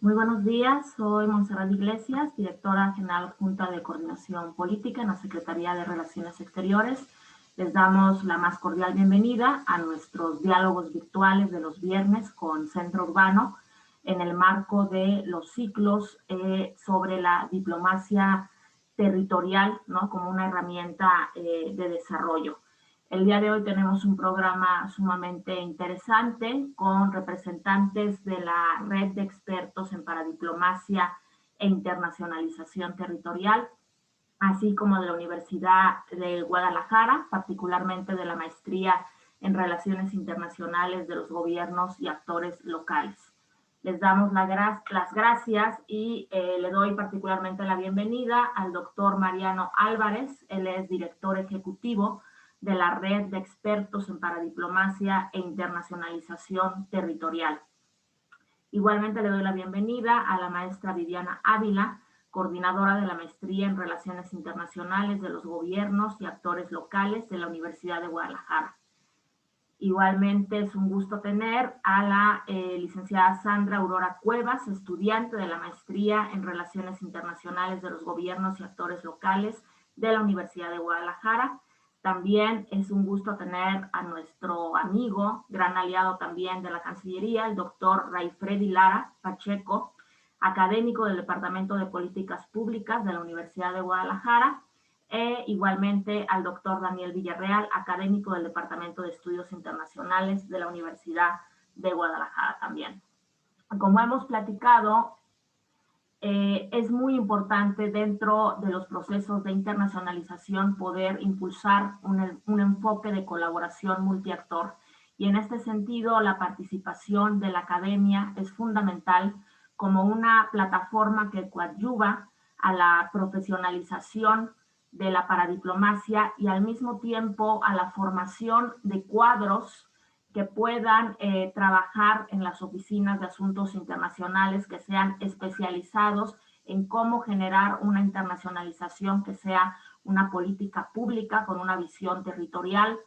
Muy buenos días, soy Montserrat Iglesias, directora general adjunta de Coordinación Política en la Secretaría de Relaciones Exteriores. Les damos la más cordial bienvenida a nuestros diálogos virtuales de los viernes con Centro Urbano en el marco de los ciclos sobre la diplomacia territorial, ¿no?, como una herramienta de desarrollo. El día de hoy tenemos un programa sumamente interesante con representantes de la Red de Expertos en Paradiplomacia e Internacionalización Territorial, así como de la Universidad de Guadalajara, particularmente de la Maestría en Relaciones Internacionales de los Gobiernos y Actores Locales. Les damos las gracias y le doy particularmente la bienvenida al doctor Mariano Álvarez. Él es director ejecutivo de la Red de Expertos en Paradiplomacia e Internacionalización Territorial. Igualmente le doy la bienvenida a la maestra Viviana Ávila, coordinadora de la Maestría en Relaciones Internacionales de los Gobiernos y Actores Locales de la Universidad de Guadalajara. Igualmente es un gusto tener a la licenciada Sandra Aurora Cuevas, estudiante de la Maestría en Relaciones Internacionales de los Gobiernos y Actores Locales de la Universidad de Guadalajara. También es un gusto tener a nuestro amigo, gran aliado también de la Cancillería, el doctor Rayfredi Lara Pacheco, académico del Departamento de Políticas Públicas de la Universidad de Guadalajara, e igualmente al doctor Daniel Villarreal, académico del Departamento de Estudios Internacionales de la Universidad de Guadalajara también. Como hemos platicado, es muy importante dentro de los procesos de internacionalización poder impulsar un enfoque de colaboración multiactor, y en este sentido la participación de la academia es fundamental como una plataforma que coadyuva a la profesionalización de la paradiplomacia y al mismo tiempo a la formación de cuadros que puedan trabajar en las oficinas de asuntos internacionales, que sean especializados en cómo generar una internacionalización que sea una política pública con una visión territorial,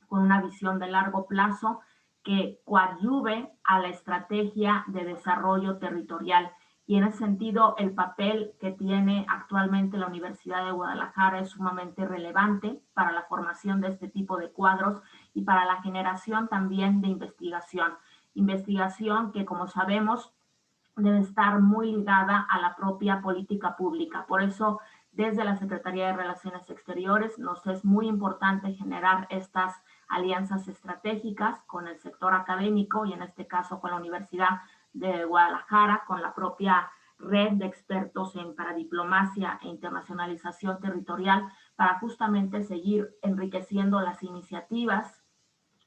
con una visión de largo plazo, que coadyuve a la estrategia de desarrollo territorial. Y en ese sentido, el papel que tiene actualmente la Universidad de Guadalajara es sumamente relevante para la formación de este tipo de cuadros y para la generación también de investigación. Investigación que, como sabemos, debe estar muy ligada a la propia política pública. Por eso, desde la Secretaría de Relaciones Exteriores, nos es muy importante generar estas alianzas estratégicas con el sector académico y en este caso con la Universidad de Guadalajara, con la propia red de expertos en paradiplomacia e internacionalización territorial, para justamente seguir enriqueciendo las iniciativas,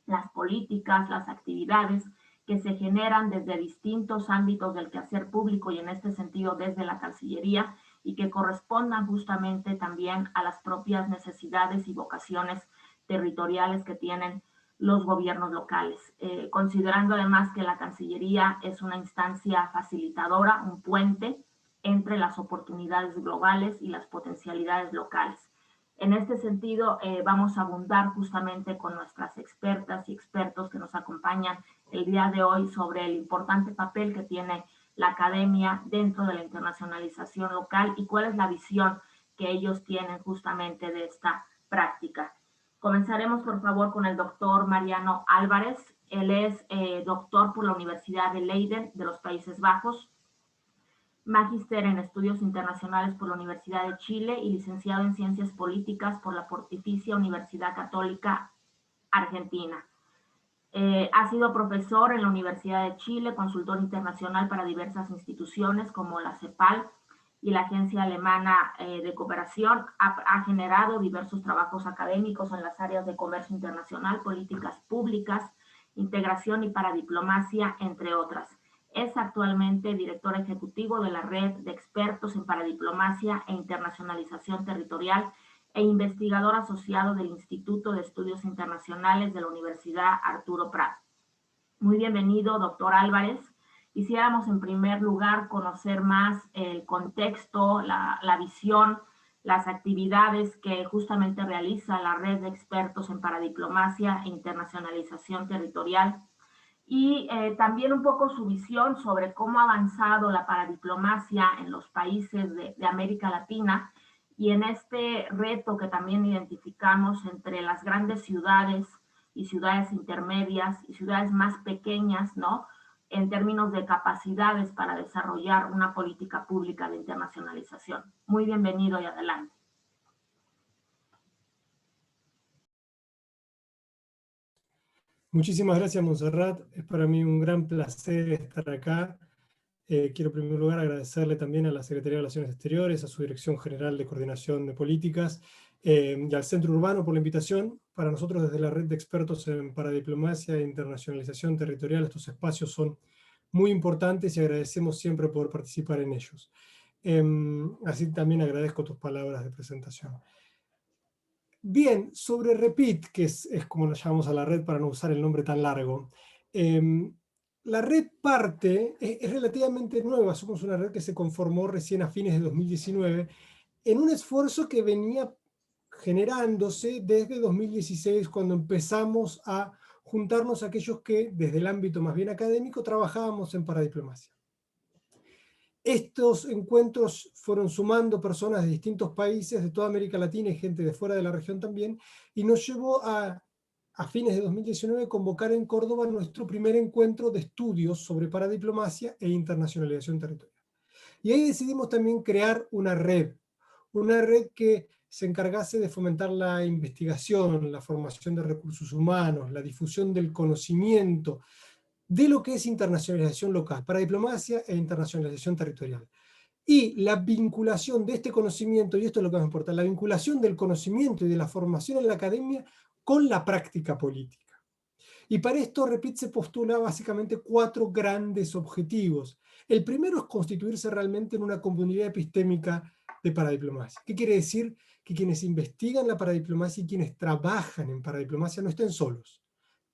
las políticas, las actividades que se generan desde distintos ámbitos del quehacer público y en este sentido desde la Cancillería, y que correspondan justamente también a las propias necesidades y vocaciones territoriales que tienen los gobiernos locales, considerando además que la Cancillería es una instancia facilitadora, un puente entre las oportunidades globales y las potencialidades locales. En este sentido, vamos a abundar justamente con nuestras expertas y expertos que nos acompañan el día de hoy sobre el importante papel que tiene la academia dentro de la internacionalización local y cuál es la visión que ellos tienen justamente de esta práctica. Comenzaremos, por favor, con el doctor Mariano Álvarez. Él es doctor por la Universidad de Leiden de los Países Bajos, magíster en Estudios Internacionales por la Universidad de Chile y licenciado en Ciencias Políticas por la Pontificia Universidad Católica Argentina. Ha sido profesor en la Universidad de Chile, consultor internacional para diversas instituciones como la CEPAL y la Agencia Alemana de Cooperación. Ha generado diversos trabajos académicos en las áreas de comercio internacional, políticas públicas, integración y paradiplomacia, entre otras. Es actualmente director ejecutivo de la Red de Expertos en Paradiplomacia e Internacionalización Territorial e investigador asociado del Instituto de Estudios Internacionales de la Universidad Arturo Prat. Muy bienvenido, doctor Álvarez. Quisiéramos en primer lugar conocer más el contexto, la visión, las actividades que justamente realiza la Red de Expertos en Paradiplomacia e Internacionalización Territorial. y también un poco su visión sobre cómo ha avanzado la paradiplomacia en los países de América Latina y en este reto que también identificamos entre las grandes ciudades y ciudades intermedias y ciudades más pequeñas, ¿no? En términos de capacidades para desarrollar una política pública de internacionalización. Muy bienvenido y adelante. Muchísimas gracias, Montserrat. Es para mí un gran placer estar acá. Quiero en primer lugar agradecerle también a la Secretaría de Relaciones Exteriores, a su Dirección General de Coordinación de Políticas y al Centro Urbano por la invitación. Para nosotros desde la Red de Expertos en Paradiplomacia e Internacionalización Territorial, estos espacios son muy importantes y agradecemos siempre poder participar en ellos. Así también agradezco tus palabras de presentación. Bien, sobre REPIT, que es como lo llamamos a la red para no usar el nombre tan largo. La red parte, es relativamente nueva, somos una red que se conformó recién a fines de 2019, en un esfuerzo que venía generándose desde 2016, cuando empezamos a juntarnos aquellos que, desde el ámbito más bien académico, trabajábamos en paradiplomacia. Estos encuentros fueron sumando personas de distintos países, de toda América Latina y gente de fuera de la región también, y nos llevó a fines de 2019, convocar en Córdoba nuestro primer encuentro de estudios sobre paradiplomacia e internacionalización territorial. Y ahí decidimos también crear una red que se encargase de fomentar la investigación, la formación de recursos humanos, la difusión del conocimiento, de lo que es internacionalización local, paradiplomacia e internacionalización territorial. Y la vinculación de este conocimiento, y esto es lo que nos importa, la vinculación del conocimiento y de la formación en la academia con la práctica política. Y para esto, REPIT se postula básicamente 4 grandes objetivos. El primero es constituirse realmente en una comunidad epistémica de paradiplomacia. ¿Qué quiere decir? Que quienes investigan la paradiplomacia y quienes trabajan en paradiplomacia no estén solos.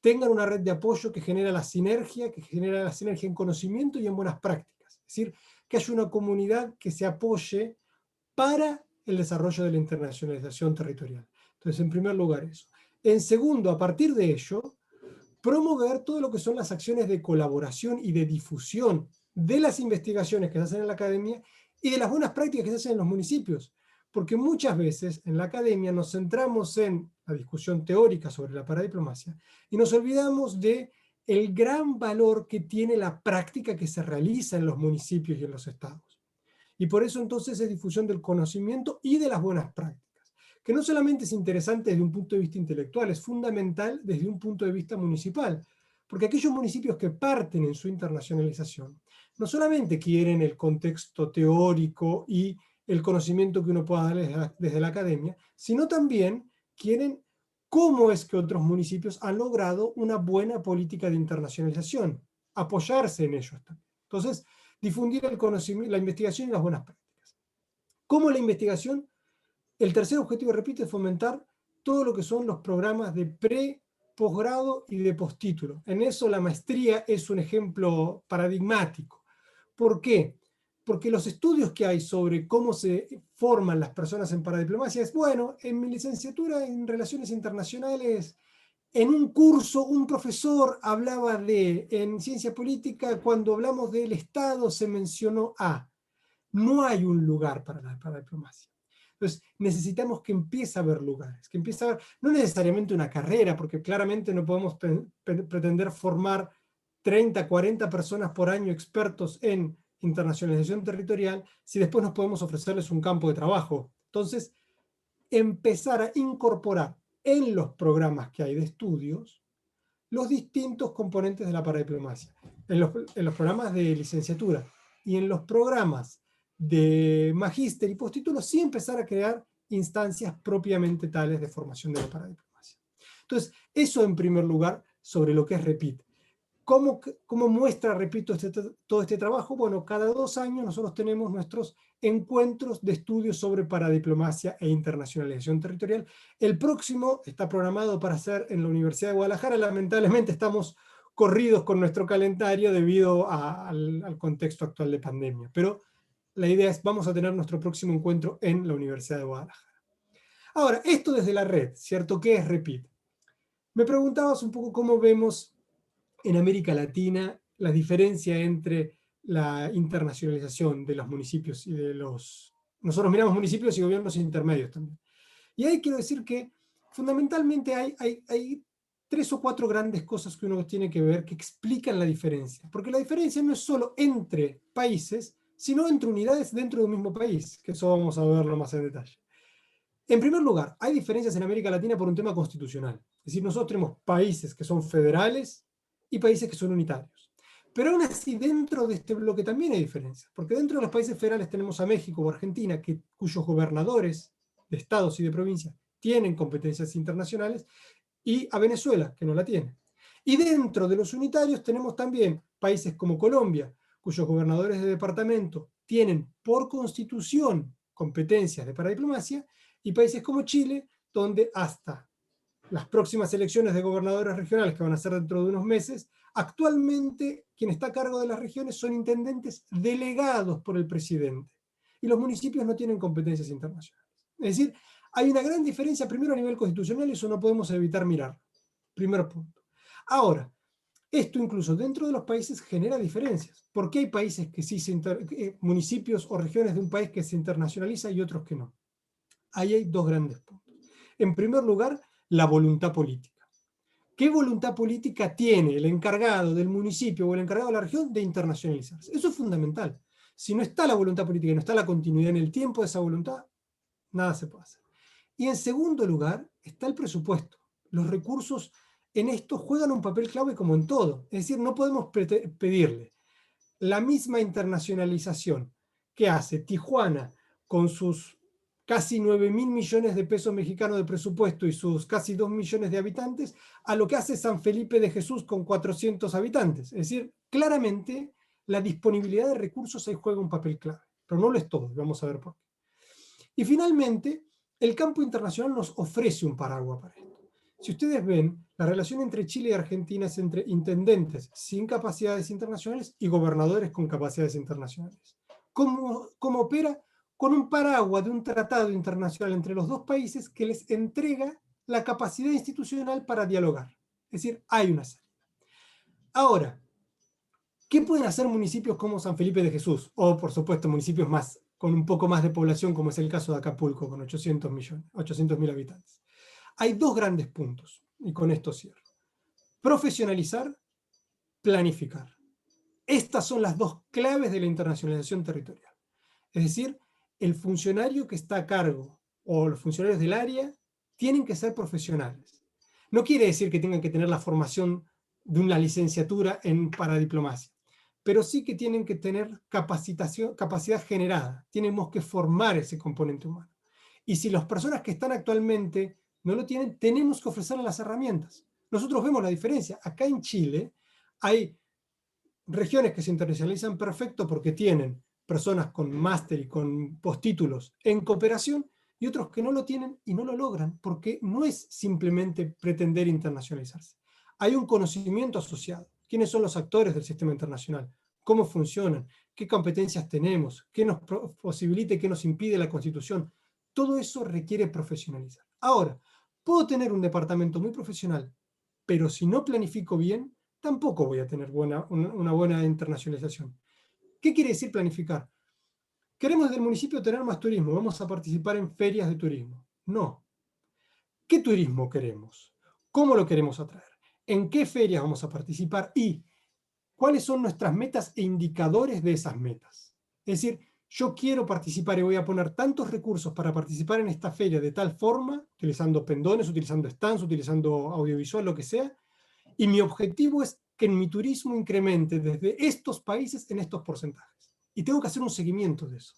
Tengan una red de apoyo que genera la sinergia en conocimiento y en buenas prácticas. Es decir, que haya una comunidad que se apoye para el desarrollo de la internacionalización territorial. Entonces, en primer lugar eso. En segundo, a partir de ello, promover todo lo que son las acciones de colaboración y de difusión de las investigaciones que se hacen en la academia y de las buenas prácticas que se hacen en los municipios. Porque muchas veces en la academia nos centramos en la discusión teórica sobre la paradiplomacia y nos olvidamos de el gran valor que tiene la práctica que se realiza en los municipios y en los estados. Y por eso entonces es difusión del conocimiento y de las buenas prácticas, que no solamente es interesante desde un punto de vista intelectual, es fundamental desde un punto de vista municipal, porque aquellos municipios que parten en su internacionalización no solamente quieren el contexto teórico y el conocimiento que uno pueda darles desde la academia, sino también quieren cómo es que otros municipios han logrado una buena política de internacionalización, apoyarse en ellos también. Entonces, difundir el conocimiento, la investigación y las buenas prácticas. ¿Cómo la investigación? El tercer objetivo, repito, es fomentar todo lo que son los programas de posgrado y de postítulo. En eso la maestría es un ejemplo paradigmático. ¿Por qué? Porque los estudios que hay sobre cómo se forman las personas en paradiplomacia es, bueno, en mi licenciatura en Relaciones Internacionales, en un curso, un profesor hablaba en ciencia política, cuando hablamos del Estado se mencionó a. No hay un lugar para la diplomacia. Entonces, necesitamos que empiece a haber lugares, que empiece a haber, no necesariamente una carrera, porque claramente no podemos pretender formar 30, 40 personas por año expertos en internacionalización territorial, si después nos podemos ofrecerles un campo de trabajo. Entonces, empezar a incorporar en los programas que hay de estudios los distintos componentes de la paradiplomacia. En los programas de licenciatura y en los programas de magíster y postítulo, sí empezar a crear instancias propiamente tales de formación de la paradiplomacia. Entonces, eso en primer lugar sobre lo que es REPIT. ¿Cómo muestra, repito, todo este trabajo? Bueno, cada 2 años nosotros tenemos nuestros encuentros de estudios sobre paradiplomacia e internacionalización territorial. El próximo está programado para ser en la Universidad de Guadalajara. Lamentablemente estamos corridos con nuestro calendario debido al contexto actual de pandemia. Pero la idea es, vamos a tener nuestro próximo encuentro en la Universidad de Guadalajara. Ahora, esto desde la red, ¿cierto? ¿Qué es REPIT? Me preguntabas un poco cómo vemos en América Latina la diferencia entre la internacionalización de los municipios y de los... Nosotros miramos municipios y gobiernos intermedios también. Y ahí quiero decir que fundamentalmente hay 3 o 4 grandes cosas que uno tiene que ver que explican la diferencia. Porque la diferencia no es solo entre países, sino entre unidades dentro de un mismo país, que eso vamos a verlo más en detalle. En primer lugar, hay diferencias en América Latina por un tema constitucional. Es decir, nosotros tenemos países que son federales y países que son unitarios. Pero aún así, dentro de este bloque también hay diferencias, porque dentro de los países federales tenemos a México o Argentina, cuyos gobernadores de estados y de provincias tienen competencias internacionales, y a Venezuela, que no la tiene. Y dentro de los unitarios tenemos también países como Colombia, cuyos gobernadores de departamento tienen por constitución competencias de paradiplomacia, y países como Chile, donde hasta las próximas elecciones de gobernadores regionales, que van a ser dentro de unos meses, actualmente quien está a cargo de las regiones son intendentes delegados por el presidente. Y los municipios no tienen competencias internacionales. Es decir, hay una gran diferencia, primero a nivel constitucional, y eso no podemos evitar mirar. Primer punto. Ahora, esto incluso dentro de los países genera diferencias. ¿Por qué hay países que sí municipios o regiones de un país que se internacionaliza y otros que no? Ahí hay 2 grandes puntos. En primer lugar, la voluntad política. ¿Qué voluntad política tiene el encargado del municipio o el encargado de la región de internacionalizarse? Eso es fundamental. Si no está la voluntad política y no está la continuidad en el tiempo de esa voluntad, nada se puede hacer. Y en segundo lugar, está el presupuesto. Los recursos en esto juegan un papel clave como en todo. Es decir, no podemos pedirle la misma internacionalización que hace Tijuana con sus casi 9.000 millones de pesos mexicanos de presupuesto y sus casi 2 millones de habitantes, a lo que hace San Felipe de Jesús con 400 habitantes. Es decir, claramente la disponibilidad de recursos ahí juega un papel clave, pero no lo es todo, vamos a ver por qué. Y finalmente, el campo internacional nos ofrece un paraguas para esto. Si ustedes ven, la relación entre Chile y Argentina es entre intendentes sin capacidades internacionales y gobernadores con capacidades internacionales. ¿Cómo opera? Con un paraguas de un tratado internacional entre los 2 países que les entrega la capacidad institucional para dialogar. Es decir, hay una salida. Ahora, ¿qué pueden hacer municipios como San Felipe de Jesús? O, por supuesto, municipios con un poco más de población, como es el caso de Acapulco, con 800.000 habitantes. Hay 2 grandes puntos, y con esto cierro. Profesionalizar, planificar. Estas son las 2 claves de la internacionalización territorial. Es decir, el funcionario que está a cargo o los funcionarios del área tienen que ser profesionales. No quiere decir que tengan que tener la formación de una licenciatura en paradiplomacia, pero sí que tienen que tener capacidad generada. Tenemos que formar ese componente humano. Y si las personas que están actualmente no lo tienen, tenemos que ofrecerles las herramientas. Nosotros vemos la diferencia. Acá en Chile hay regiones que se internacionalizan perfecto porque tienen personas con máster y con postítulos en cooperación, y otros que no lo tienen y no lo logran, porque no es simplemente pretender internacionalizarse. Hay un conocimiento asociado. ¿Quiénes son los actores del sistema internacional? ¿Cómo funcionan? ¿Qué competencias tenemos? ¿Qué nos posibilita y qué nos impide la Constitución? Todo eso requiere profesionalizar. Ahora, puedo tener un departamento muy profesional, pero si no planifico bien, tampoco voy a tener una buena internacionalización. ¿Qué quiere decir planificar? Queremos del municipio tener más turismo, vamos a participar en ferias de turismo. No. ¿Qué turismo queremos? ¿Cómo lo queremos atraer? ¿En qué ferias vamos a participar? ¿Y cuáles son nuestras metas e indicadores de esas metas? Es decir, yo quiero participar y voy a poner tantos recursos para participar en esta feria de tal forma, utilizando pendones, utilizando stands, utilizando audiovisual, lo que sea, y mi objetivo es que en mi turismo incremente desde estos países en estos porcentajes. Y tengo que hacer un seguimiento de eso.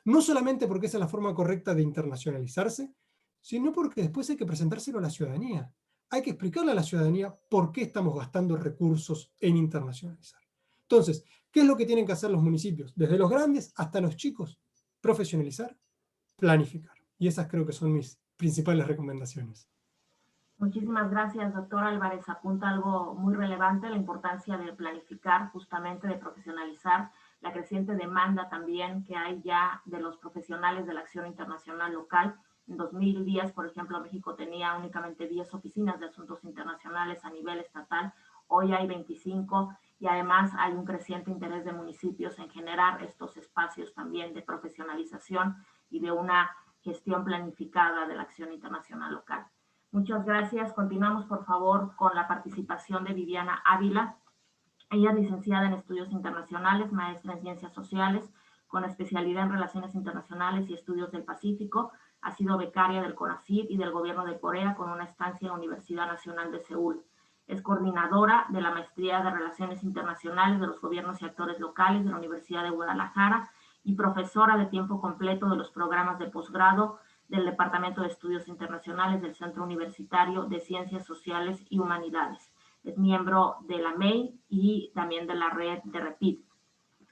No solamente porque esa es la forma correcta de internacionalizarse, sino porque después hay que presentárselo a la ciudadanía. Hay que explicarle a la ciudadanía por qué estamos gastando recursos en internacionalizar. Entonces, ¿qué es lo que tienen que hacer los municipios? Desde los grandes hasta los chicos. Profesionalizar, planificar. Y esas creo que son mis principales recomendaciones. Muchísimas gracias, doctor Álvarez. Apunta algo muy relevante, la importancia de planificar, justamente de profesionalizar, la creciente demanda también que hay ya de los profesionales de la acción internacional local. En 2010, por ejemplo, México tenía únicamente 10 oficinas de asuntos internacionales a nivel estatal. Hoy hay 25 y además hay un creciente interés de municipios en generar estos espacios también de profesionalización y de una gestión planificada de la acción internacional local. Muchas gracias. Continuamos, por favor, con la participación de Viviana Ávila. Ella es licenciada en Estudios Internacionales, maestra en Ciencias Sociales, con especialidad en Relaciones Internacionales y Estudios del Pacífico. Ha sido becaria del CONACYT y del Gobierno de Corea con una estancia en la Universidad Nacional de Seúl. Es coordinadora de la Maestría de Relaciones Internacionales de los Gobiernos y Actores Locales de la Universidad de Guadalajara y profesora de tiempo completo de los programas de posgrado del Departamento de Estudios Internacionales del Centro Universitario de Ciencias Sociales y Humanidades. Es miembro de la MEI y también de la red de REPIT.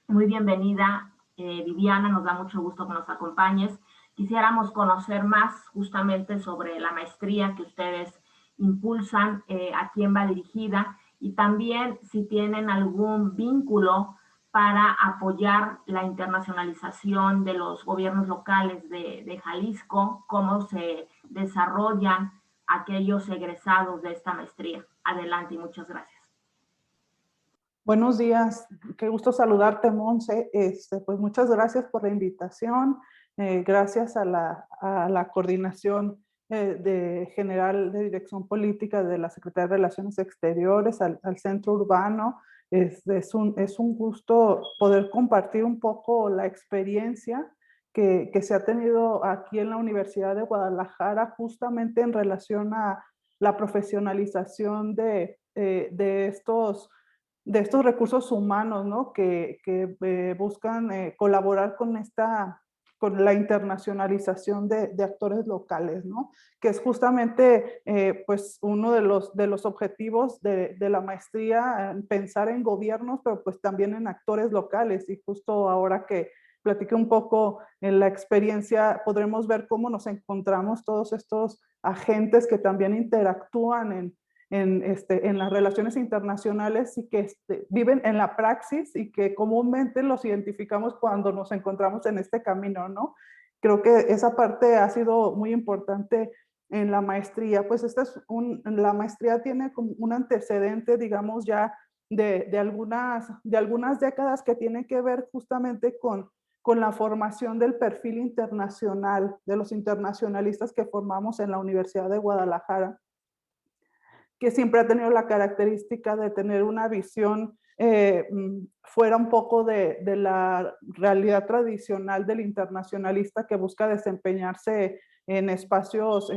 Muy bienvenida, Viviana, nos da mucho gusto que nos acompañes. Quisiéramos conocer más justamente sobre la maestría que ustedes impulsan, a quién va dirigida y también si tienen algún vínculo para apoyar la internacionalización de los gobiernos locales de Jalisco, cómo se desarrollan aquellos egresados de esta maestría. Adelante y muchas gracias. Buenos días, qué gusto saludarte, Monse. Pues muchas gracias por la invitación, gracias a la coordinación general de Dirección Política de la Secretaría de Relaciones Exteriores, al Centro Urbano. Es un gusto poder compartir un poco la experiencia que se ha tenido aquí en la Universidad de Guadalajara, justamente en relación a la profesionalización de estos recursos humanos, ¿no? que buscan colaborar con la internacionalización de actores locales, ¿no? Que es justamente pues uno de los objetivos de la maestría, pensar en gobiernos, pero pues también en actores locales. Y justo ahora que platiqué un poco en la experiencia, podremos ver cómo nos encontramos todos estos agentes que también interactúan en las relaciones internacionales y que viven en la praxis y que comúnmente los identificamos cuando nos encontramos en este camino, ¿no? Creo que esa parte ha sido muy importante en la maestría. Pues la maestría tiene como un antecedente, digamos, ya de algunas décadas que tiene que ver justamente con la formación del perfil internacional, de los internacionalistas que formamos en la Universidad de Guadalajara, que siempre ha tenido la característica de tener una visión fuera un poco de la realidad tradicional del internacionalista que busca desempeñarse en espacios,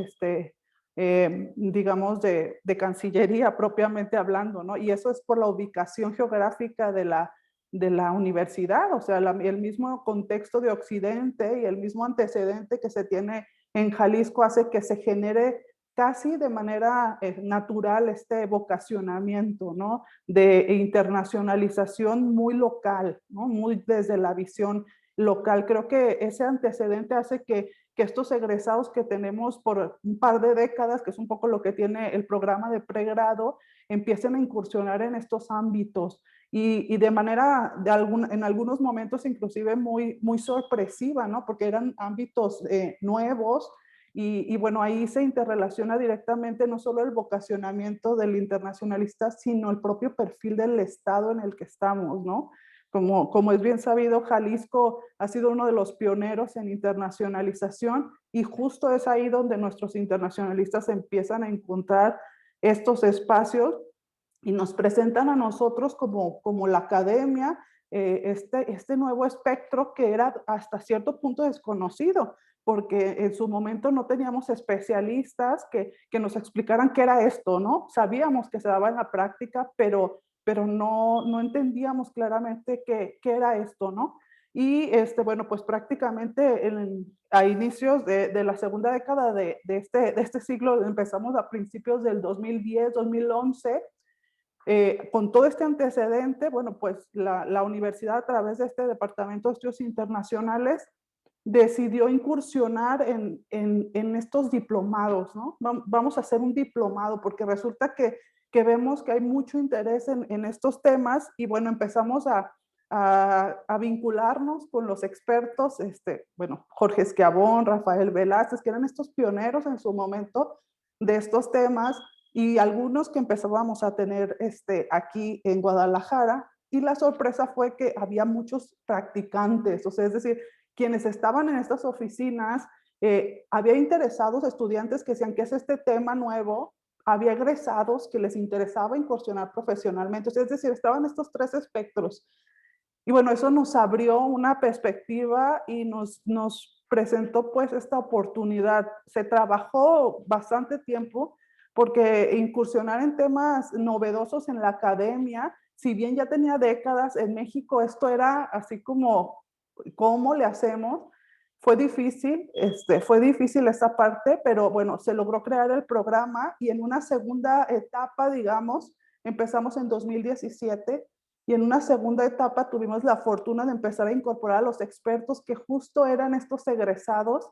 digamos, de cancillería propiamente hablando, ¿no? Y eso es por la ubicación geográfica de la universidad, o sea, el mismo contexto de Occidente y el mismo antecedente que se tiene en Jalisco hace que se genere casi de manera natural este vocacionamiento, ¿no? De internacionalización muy local, ¿no? Muy desde la visión local. Creo que ese antecedente hace que estos egresados que tenemos por un par de décadas, que es un poco lo que tiene el programa de pregrado, empiecen a incursionar en estos ámbitos y de manera, en algunos momentos inclusive muy, muy sorpresiva, ¿no? Porque eran ámbitos nuevos. Y bueno, ahí se interrelaciona directamente no solo el vocacionamiento del internacionalista, sino el propio perfil del estado en el que estamos, ¿no? Como es bien sabido, Jalisco ha sido uno de los pioneros en internacionalización y justo es ahí donde nuestros internacionalistas empiezan a encontrar estos espacios y nos presentan a nosotros como la academia, este nuevo espectro que era hasta cierto punto desconocido, porque en su momento no teníamos especialistas que nos explicaran qué era esto, ¿no? Sabíamos que se daba en la práctica, pero no entendíamos claramente qué era esto, ¿no? Y bueno, pues prácticamente a inicios de la segunda década de este siglo, empezamos a principios del 2010, 2011, con todo este antecedente, bueno, pues la universidad a través de este Departamento de Estudios Internacionales decidió incursionar en estos diplomados, ¿no? Vamos a hacer un diplomado porque resulta que vemos que hay mucho interés en estos temas y bueno, empezamos a vincularnos con los expertos, bueno, Jorge Esquiabón, Rafael Velázquez, que eran estos pioneros en su momento de estos temas, y algunos que empezábamos a tener aquí en Guadalajara, y la sorpresa fue que había muchos practicantes, o sea, es decir, quienes estaban en estas oficinas, había interesados estudiantes que decían que es este tema nuevo, había egresados que les interesaba incursionar profesionalmente, o sea, es decir, estaban estos tres espectros. Y bueno, eso nos abrió una perspectiva y nos presentó pues esta oportunidad. Se trabajó bastante tiempo porque incursionar en temas novedosos en la academia, si bien ya tenía décadas en México, esto era así como, ¿cómo le hacemos? Fue difícil esa parte, pero bueno, se logró crear el programa y en una segunda etapa, digamos, empezamos en 2017 y en una segunda etapa tuvimos la fortuna de empezar a incorporar a los expertos que justo eran estos egresados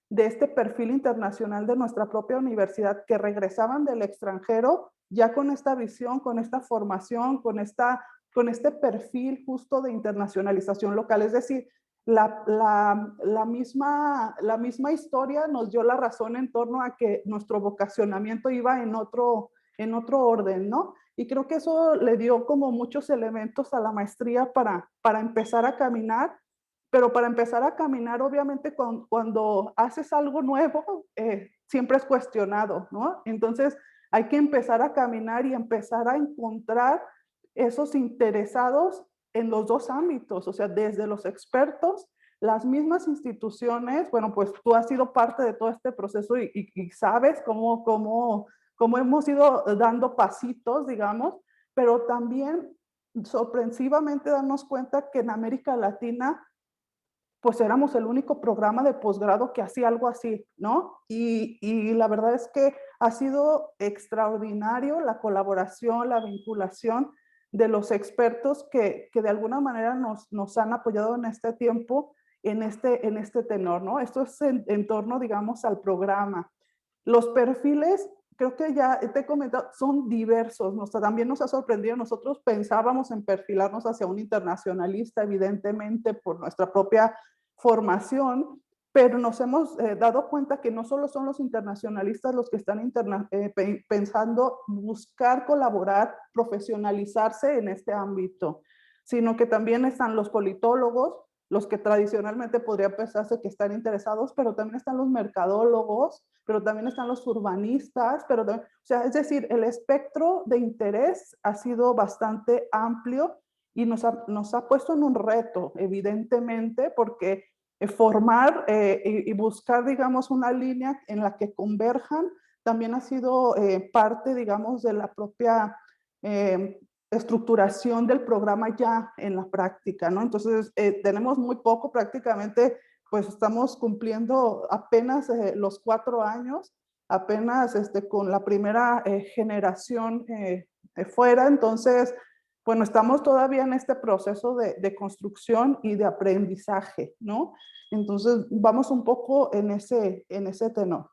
de este perfil internacional de nuestra propia universidad, que regresaban del extranjero ya con esta visión, con esta formación, con este perfil justo de internacionalización local. Es decir, la misma historia nos dio la razón en torno a que nuestro vocacionamiento iba en otro orden, ¿no? Y creo que eso le dio como muchos elementos a la maestría para empezar a caminar, pero para empezar a caminar, obviamente, cuando haces algo nuevo, siempre es cuestionado, ¿no? Entonces, hay que empezar a caminar y empezar a encontrar esos interesados en los dos ámbitos, o sea, desde los expertos, las mismas instituciones. Bueno, pues tú has sido parte de todo este proceso y sabes cómo hemos ido dando pasitos, digamos, pero también sorpresivamente darnos cuenta que en América Latina pues éramos el único programa de posgrado que hacía algo así, ¿no? Y la verdad es que ha sido extraordinario la colaboración, la vinculación de los expertos que de alguna manera nos han apoyado en este tiempo, en este tenor, ¿no? Esto es en torno, digamos, al programa. Los perfiles, creo que ya te he comentado, son diversos. También nos ha sorprendido. Nosotros pensábamos en perfilarnos hacia un internacionalista, evidentemente, por nuestra propia formación, pero nos hemos dado cuenta que no solo son los internacionalistas los que están pensando buscar colaborar, profesionalizarse en este ámbito, sino que también están los politólogos, los que tradicionalmente podría pensarse que están interesados, pero también están los mercadólogos, pero también están los urbanistas, pero también, o sea, es decir, el espectro de interés ha sido bastante amplio y nos ha puesto en un reto, evidentemente, porque formar y buscar, digamos, una línea en la que converjan también ha sido parte, digamos, de la propia estructuración del programa ya en la práctica, ¿no? Entonces, tenemos muy poco, prácticamente, pues estamos cumpliendo apenas los 4 años, apenas con la primera generación fuera. Entonces, bueno, estamos todavía en este proceso de construcción y de aprendizaje, ¿no? Entonces, vamos un poco en ese tenor.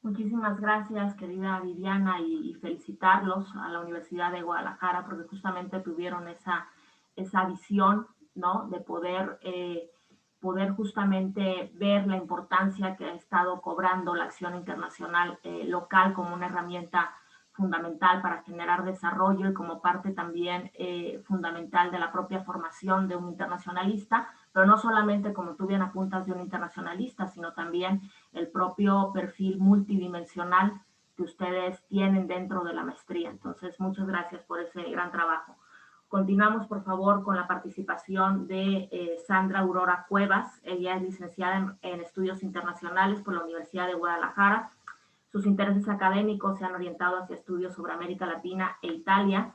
Muchísimas gracias, querida Viviana, y felicitarlos a la Universidad de Guadalajara porque justamente tuvieron esa visión, ¿no? De poder justamente ver la importancia que ha estado cobrando la acción internacional local como una herramienta fundamental para generar desarrollo y como parte también fundamental de la propia formación de un internacionalista, pero no solamente, como tú bien apuntas, de un internacionalista, sino también el propio perfil multidimensional que ustedes tienen dentro de la maestría. Entonces, muchas gracias por ese gran trabajo. Continuamos, por favor, con la participación de Sandra Aurora Cuevas. Ella es licenciada en Estudios Internacionales por la Universidad de Guadalajara. Sus intereses académicos se han orientado hacia estudios sobre América Latina e Italia.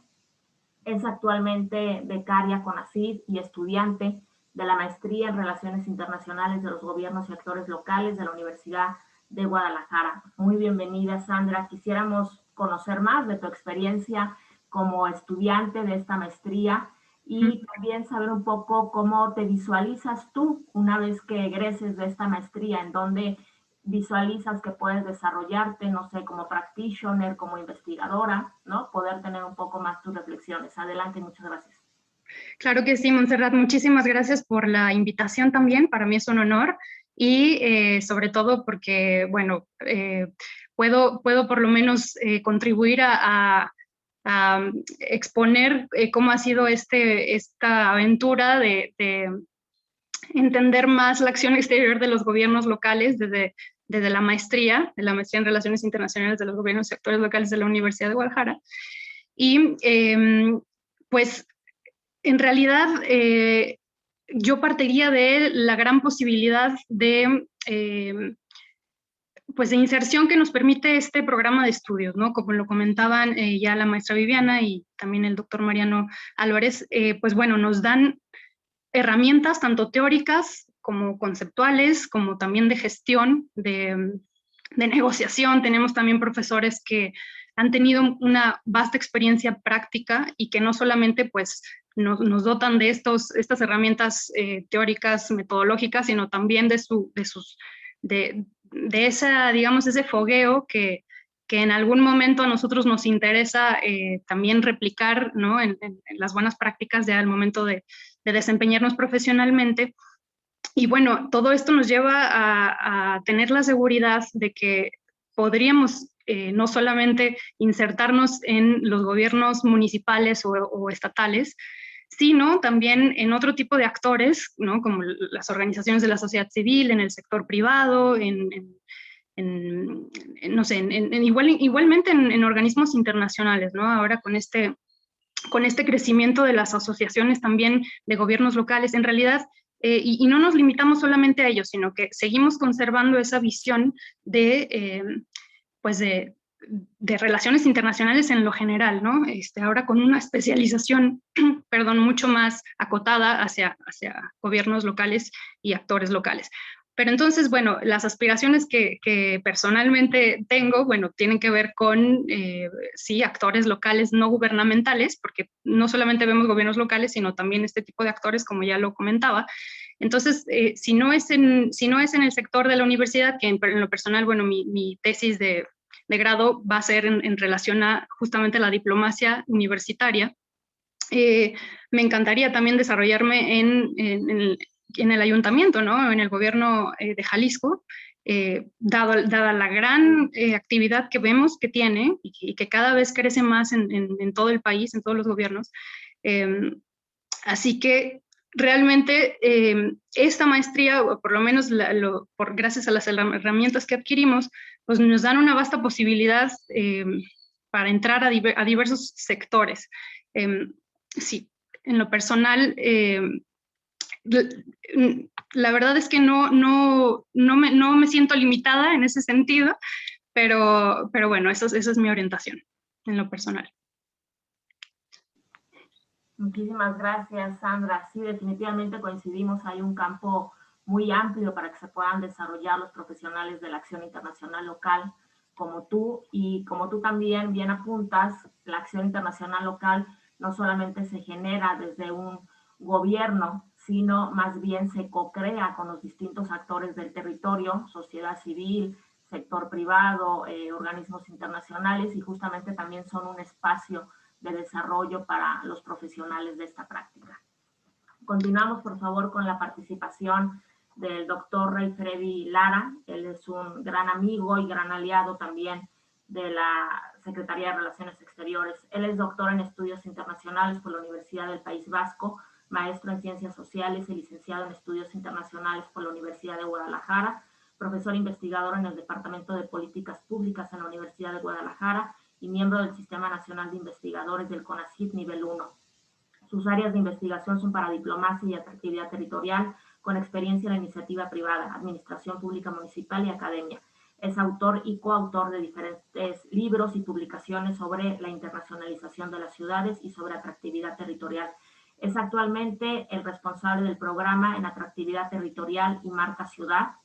Es actualmente becaria CONACYT y estudiante de la Maestría en Relaciones Internacionales de los Gobiernos y Actores Locales de la Universidad de Guadalajara. Muy bienvenida, Sandra. Quisiéramos conocer más de tu experiencia como estudiante de esta maestría y también saber un poco cómo te visualizas tú una vez que egreses de esta maestría, en donde visualizas que puedes desarrollarte, no sé, como practitioner, como investigadora, ¿no? Poder tener un poco más tus reflexiones. Adelante, muchas gracias. Claro que sí, Montserrat, muchísimas gracias por la invitación también, para mí es un honor y sobre todo porque, bueno, puedo por lo menos contribuir a exponer cómo ha sido esta aventura de entender más la acción exterior de los gobiernos locales desde la maestría en Relaciones Internacionales de los Gobiernos y Actores Locales de la Universidad de Guadalajara. Y pues en realidad yo partiría de la gran posibilidad de pues de inserción que nos permite este programa de estudios, ¿no? Como lo comentaban ya la maestra Viviana y también el doctor Mariano Álvarez, pues bueno, nos dan herramientas tanto teóricas como conceptuales, como también de gestión, de negociación. Tenemos también profesores que han tenido una vasta experiencia práctica y que no solamente pues nos dotan de estas herramientas teóricas, metodológicas, sino también de esa, digamos, ese fogueo que en algún momento a nosotros nos interesa también replicar, ¿no? en las buenas prácticas ya al momento de desempeñarnos profesionalmente. Y bueno, todo esto nos lleva a tener la seguridad de que podríamos no solamente insertarnos en los gobiernos municipales o estatales, sino también en otro tipo de actores, ¿no? Como las organizaciones de la sociedad civil, en el sector privado, no sé, igualmente en organismos internacionales, ¿no? Ahora con este crecimiento de las asociaciones también de gobiernos locales, en realidad, y no nos limitamos solamente a ellos, sino que seguimos conservando esa visión pues de relaciones internacionales en lo general, ¿no? Ahora con una especialización, perdón, mucho más acotada hacia gobiernos locales y actores locales. Pero entonces, bueno, las aspiraciones que personalmente tengo, bueno, tienen que ver con, sí, actores locales no gubernamentales, porque no solamente vemos gobiernos locales, sino también este tipo de actores, como ya lo comentaba. Entonces, si no es en el sector de la universidad, que en lo personal, bueno, mi tesis de grado va a ser en relación a justamente la diplomacia universitaria, me encantaría también desarrollarme en el ayuntamiento, ¿no? En el gobierno de Jalisco, dada la gran actividad que vemos que tiene y que cada vez crece más en todo el país, en todos los gobiernos. Así que realmente esta maestría, o por lo menos gracias a las herramientas que adquirimos, pues nos dan una vasta posibilidad para entrar a diversos sectores. Sí, en lo personal, la verdad es que no me siento limitada en ese sentido, pero bueno, esa es mi orientación en lo personal. Muchísimas gracias, Sandra. Sí, definitivamente coincidimos. Hay un campo muy amplio para que se puedan desarrollar los profesionales de la acción internacional local como tú, y como tú también bien apuntas, la acción internacional local no solamente se genera desde un gobierno, sino más bien se co-crea con los distintos actores del territorio, sociedad civil, sector privado, organismos internacionales, y justamente también son un espacio de desarrollo para los profesionales de esta práctica. Continuamos, por favor, con la participación del doctor Ray Freddy Lara. Él es un gran amigo y gran aliado también de la Secretaría de Relaciones Exteriores. Él es doctor en Estudios Internacionales por la Universidad del País Vasco, maestro en Ciencias Sociales y licenciado en Estudios Internacionales por la Universidad de Guadalajara, profesor investigador en el Departamento de Políticas Públicas en la Universidad de Guadalajara y miembro del Sistema Nacional de Investigadores del CONACYT Nivel 1. Sus áreas de investigación son para diplomacia y atractividad territorial, con experiencia en la iniciativa privada, administración pública municipal y academia. Es autor y coautor de diferentes libros y publicaciones sobre la internacionalización de las ciudades y sobre atractividad territorial. Es actualmente el responsable del programa en atractividad territorial y marca ciudad,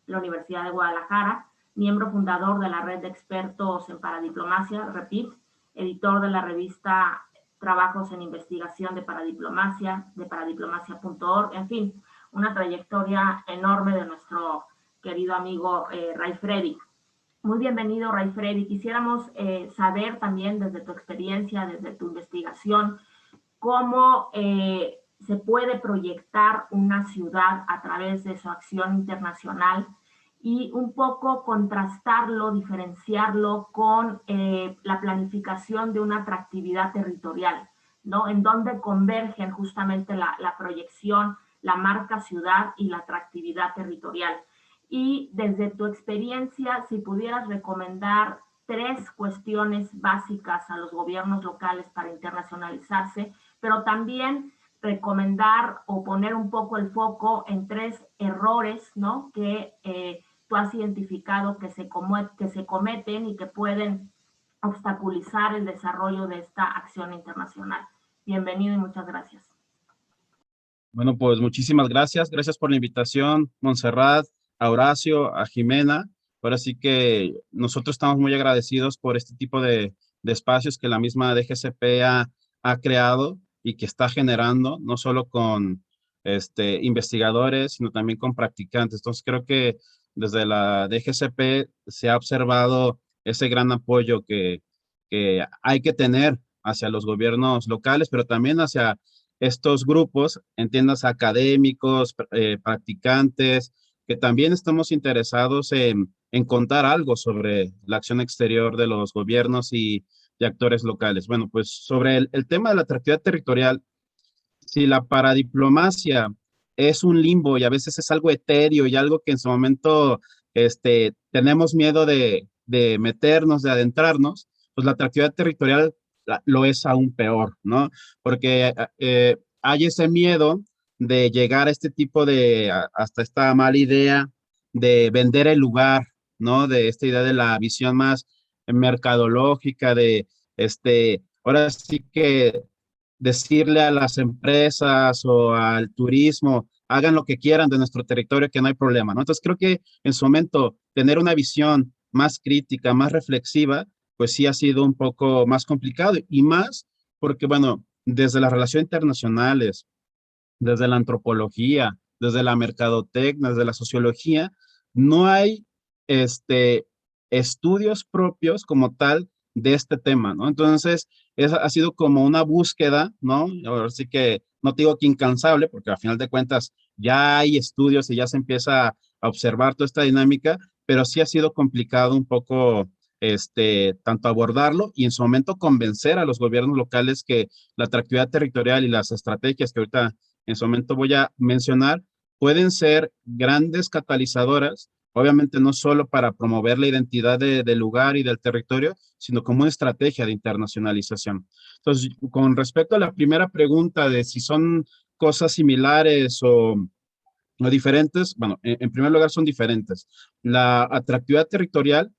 la Universidad de Guadalajara, miembro fundador de la red de expertos en paradiplomacia, REPIT, editor de la revista Trabajos en Investigación de paradiplomacia.org, en fin, una trayectoria enorme de nuestro querido amigo Ray Freddy. Muy bienvenido, Ray Freddy. Quisiéramos saber también desde tu experiencia, desde tu investigación, cómo se puede proyectar una ciudad a través de su acción internacional y un poco contrastarlo, diferenciarlo con la planificación de una atractividad territorial, ¿no? En donde convergen justamente la proyección, la marca ciudad y la atractividad territorial. Y desde tu experiencia, si pudieras recomendar 3 cuestiones básicas a los gobiernos locales para internacionalizarse, pero también recomendar o poner un poco el foco en 3 errores, ¿no? Que tú has identificado que se cometen y que pueden obstaculizar el desarrollo de esta acción internacional. Bienvenido y muchas gracias. Bueno, pues muchísimas gracias. Gracias por la invitación, Montserrat, a Horacio, a Jimena. Ahora sí que nosotros estamos muy agradecidos por este tipo de espacios que la misma DGCP ha creado y que está generando, no solo con investigadores, sino también con practicantes. Entonces, creo que desde la DGCP se ha observado ese gran apoyo que hay que tener hacia los gobiernos locales, pero también hacia estos grupos, entiendas, académicos, practicantes, que también estamos interesados en contar algo sobre la acción exterior de los gobiernos y de actores locales. Bueno, pues sobre el tema de la atractividad territorial, si la paradiplomacia es un limbo y a veces es algo etéreo y algo que en su momento tenemos miedo de meternos, de adentrarnos, pues la atractividad territorial lo es aún peor, ¿no? Porque hay ese miedo de llegar a este tipo hasta esta mala idea de vender el lugar, ¿no? De esta idea de la visión más mercadológica de, ahora sí que decirle a las empresas o al turismo, hagan lo que quieran de nuestro territorio, que no hay problema, ¿no? Entonces creo que en su momento tener una visión más crítica, más reflexiva, pues sí ha sido un poco más complicado y más porque, bueno, desde las relaciones internacionales, desde la antropología, desde la mercadotecnia, desde la sociología, no hay estudios propios como tal de este tema, ¿no? Entonces, ha sido como una búsqueda, ¿no? Ahora sí que no te digo que incansable, porque al final de cuentas ya hay estudios y ya se empieza a observar toda esta dinámica, pero sí ha sido complicado un poco, tanto abordarlo y en su momento convencer a los gobiernos locales que la atractividad territorial y las estrategias que ahorita en su momento voy a mencionar pueden ser grandes catalizadoras, obviamente no solo para promover la identidad del lugar y del territorio, sino como una estrategia de internacionalización. Entonces, con respecto a la primera pregunta de si son cosas similares o diferentes, bueno, en primer lugar son diferentes. La atractividad territorial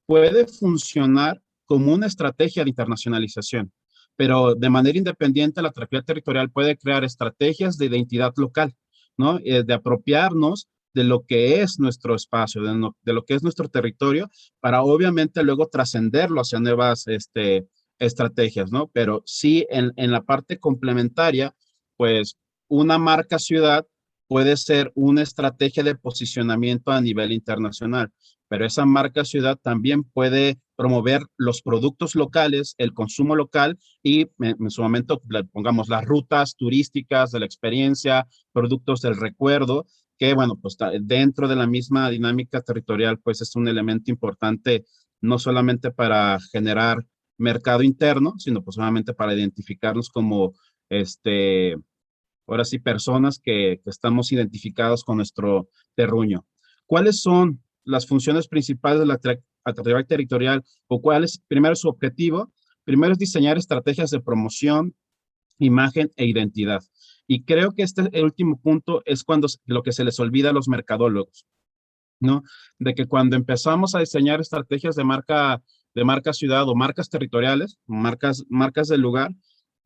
puede funcionar como una estrategia de internacionalización, pero de manera independiente la atractividad territorial puede crear estrategias de identidad local, ¿no? De apropiarnos de lo que es nuestro espacio, de lo que es nuestro territorio, para obviamente luego trascenderlo hacia nuevas estrategias, ¿no? Pero sí en la parte complementaria, pues una marca ciudad puede ser una estrategia de posicionamiento a nivel internacional, pero esa marca ciudad también puede promover los productos locales, el consumo local y en su momento pongamos las rutas turísticas de la experiencia, productos del recuerdo, que bueno, pues dentro de la misma dinámica territorial, pues es un elemento importante no solamente para generar mercado interno, sino pues solamente para identificarnos como ahora sí, personas que estamos identificados con nuestro terruño. ¿Cuáles son las funciones principales de la atractividad territorial o cuál es primero su objetivo? Primero es diseñar estrategias de promoción, imagen e identidad. Y creo que el último punto es cuando lo que se les olvida a los mercadólogos, ¿no? De que cuando empezamos a diseñar estrategias de marca ciudad o marcas territoriales, marcas del lugar,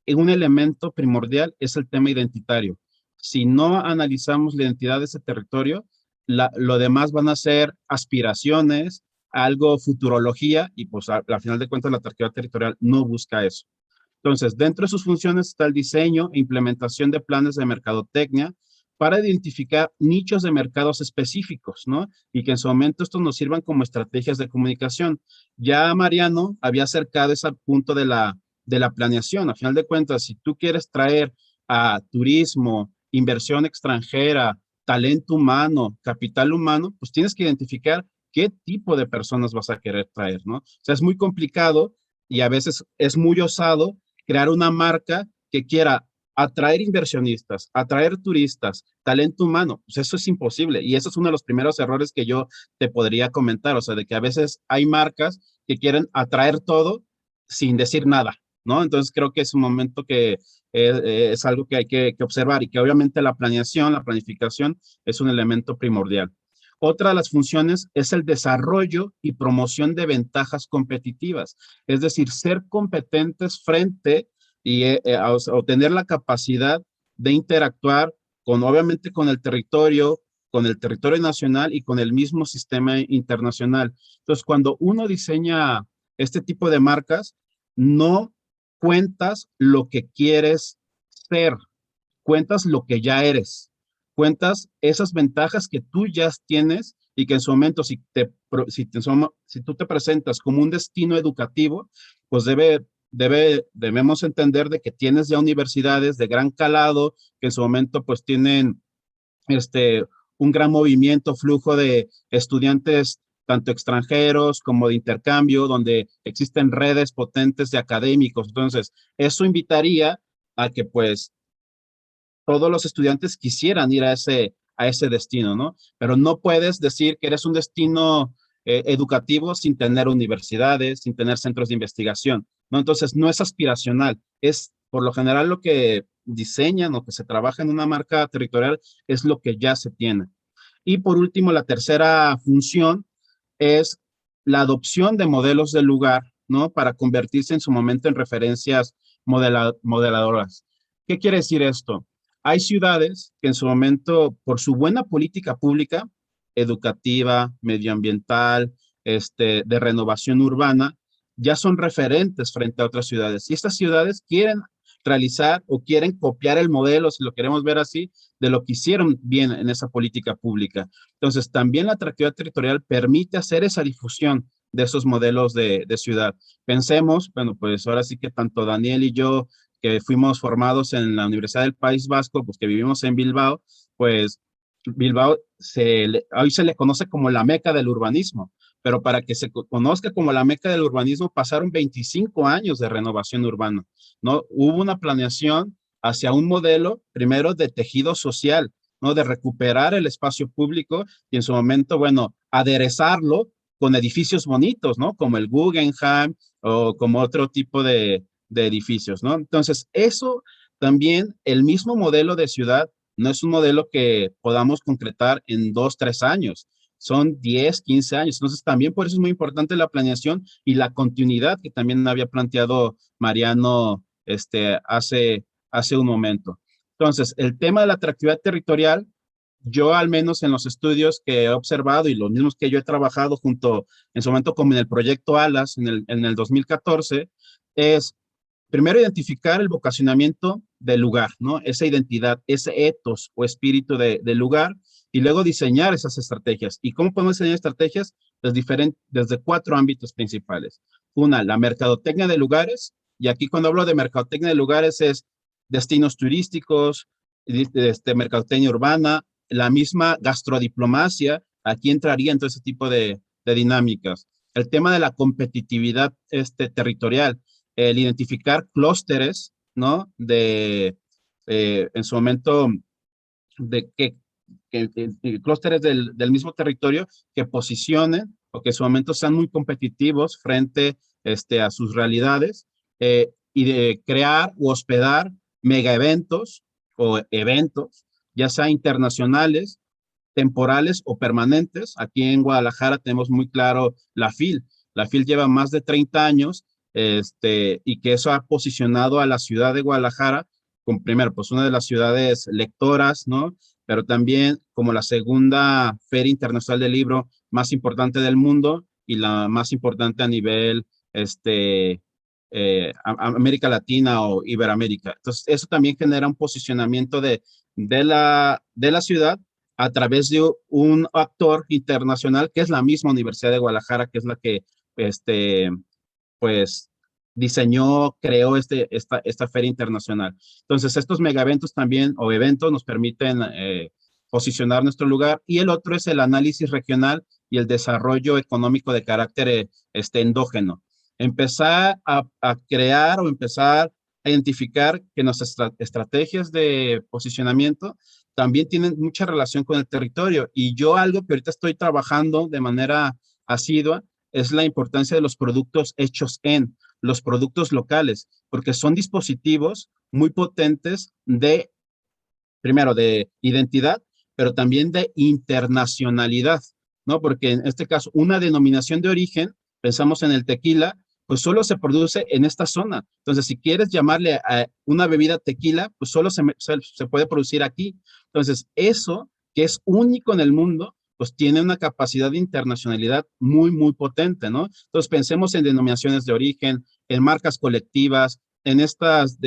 un elemento primordial es el tema identitario. Si no analizamos la identidad de ese territorio, lo demás van a ser aspiraciones, algo futurología, y pues al final de cuentas la atractividad territorial no busca eso. Entonces, dentro de sus funciones está el diseño e implementación de planes de mercadotecnia para identificar nichos de mercados específicos, ¿no? Y que en su momento estos nos sirvan como estrategias de comunicación. Ya Mariano había acercado ese punto de la planeación. A final de cuentas, si tú quieres traer a turismo, inversión extranjera, talento humano, capital humano, pues tienes que identificar qué tipo de personas vas a querer traer, ¿no? O sea, es muy complicado y a veces es muy osado crear una marca que quiera atraer inversionistas, atraer turistas, talento humano, pues eso es imposible. Y eso es uno de los primeros errores que yo te podría comentar, o sea, de que a veces hay marcas que quieren atraer todo sin decir nada, ¿no? Entonces creo que es un momento que es algo que hay que observar y que obviamente la planeación, la planificación es un elemento primordial. Otra de las funciones es el desarrollo y promoción de ventajas competitivas, es decir, ser competentes frente y o tener la capacidad de interactuar con, obviamente, con el territorio nacional y con el mismo sistema internacional. Entonces, cuando uno diseña este tipo de marcas, no cuentas lo que quieres ser, cuentas lo que ya eres, cuentas esas ventajas que tú ya tienes y que en su momento, si tú te presentas como un destino educativo, pues debemos entender de que tienes ya universidades de gran calado, que en su momento pues tienen un gran movimiento, flujo de estudiantes tanto extranjeros como de intercambio, donde existen redes potentes de académicos. Entonces, eso invitaría a que pues todos los estudiantes quisieran ir a ese destino, ¿no? Pero no puedes decir que eres un destino educativo sin tener universidades, sin tener centros de investigación, ¿no? Entonces, no es aspiracional, es por lo general lo que diseñan o que se trabaja en una marca territorial es lo que ya se tiene. Y por último, la tercera función es la adopción de modelos del lugar, ¿no? Para convertirse en su momento en referencias modeladoras. ¿Qué quiere decir esto? Hay ciudades que en su momento, por su buena política pública, educativa, medioambiental, de renovación urbana, ya son referentes frente a otras ciudades. Y estas ciudades quieren realizar o quieren copiar el modelo, si lo queremos ver así, de lo que hicieron bien en esa política pública. Entonces, también la atractividad territorial permite hacer esa difusión de esos modelos de ciudad. Pensemos, bueno, pues ahora sí que tanto Daniel y yo, que fuimos formados en la Universidad del País Vasco, pues que vivimos en Bilbao, pues Bilbao hoy se le conoce como la meca del urbanismo, pero para que se conozca como la meca del urbanismo pasaron 25 años de renovación urbana, ¿no? Hubo una planeación hacia un modelo, primero de tejido social, ¿no? De recuperar el espacio público y en su momento, bueno, aderezarlo con edificios bonitos, ¿no? Como el Guggenheim o como otro tipo de edificios, ¿no? Entonces, eso también, el mismo modelo de ciudad, no es un modelo que podamos concretar en 2, 3 años, son 10, 15 años. Entonces, también por eso es muy importante la planeación y la continuidad que también había planteado Mariano hace un momento. Entonces, el tema de la atractividad territorial, yo al menos en los estudios que he observado y los mismos que yo he trabajado junto en su momento como en el proyecto ALAS en el 2014, es primero identificar el vocacionamiento del lugar, ¿no? Esa identidad, ese ethos o espíritu del lugar y luego diseñar esas estrategias. ¿Y cómo podemos diseñar estrategias? Desde 4 ámbitos principales. Una, la mercadotecnia de lugares, y aquí cuando hablo de mercadotecnia de lugares es destinos turísticos, mercadotecnia urbana, la misma gastrodiplomacia, aquí entraría en todo ese tipo de dinámicas. El tema de la competitividad territorial, el identificar clústeres, ¿no? En su momento, de clústeres del mismo territorio que posicionen o que en su momento sean muy competitivos frente a sus realidades y de crear o hospedar mega eventos o eventos, ya sea internacionales, temporales o permanentes. Aquí en Guadalajara tenemos muy claro la FIL. La FIL lleva más de 30 años y que eso ha posicionado a la ciudad de Guadalajara como primero, pues una de las ciudades lectoras, ¿no? Pero también como la segunda feria internacional del libro más importante del mundo y la más importante a nivel América Latina o Iberoamérica. Entonces, eso también genera un posicionamiento de la ciudad a través de un actor internacional que es la misma Universidad de Guadalajara, que es la que, pues, diseñó, creó esta feria internacional. Entonces, estos megaeventos también, o eventos, nos permiten posicionar nuestro lugar, y el otro es el análisis regional y el desarrollo económico de carácter endógeno. Empezar a crear o empezar a identificar que nuestras estrategias de posicionamiento también tienen mucha relación con el territorio. Y yo algo que ahorita estoy trabajando de manera asidua es la importancia de los productos hechos en los productos locales, porque son dispositivos muy potentes de, primero, de identidad, pero también de internacionalidad, ¿no? Porque en este caso, una denominación de origen, pensamos en el tequila, pues solo se produce en esta zona. Entonces, si quieres llamarle a una bebida tequila, pues solo se puede producir aquí. Entonces, eso que es único en el mundo, pues tiene una capacidad de internacionalidad muy, muy potente, ¿no? Entonces, pensemos en denominaciones de origen, en marcas colectivas, en estas,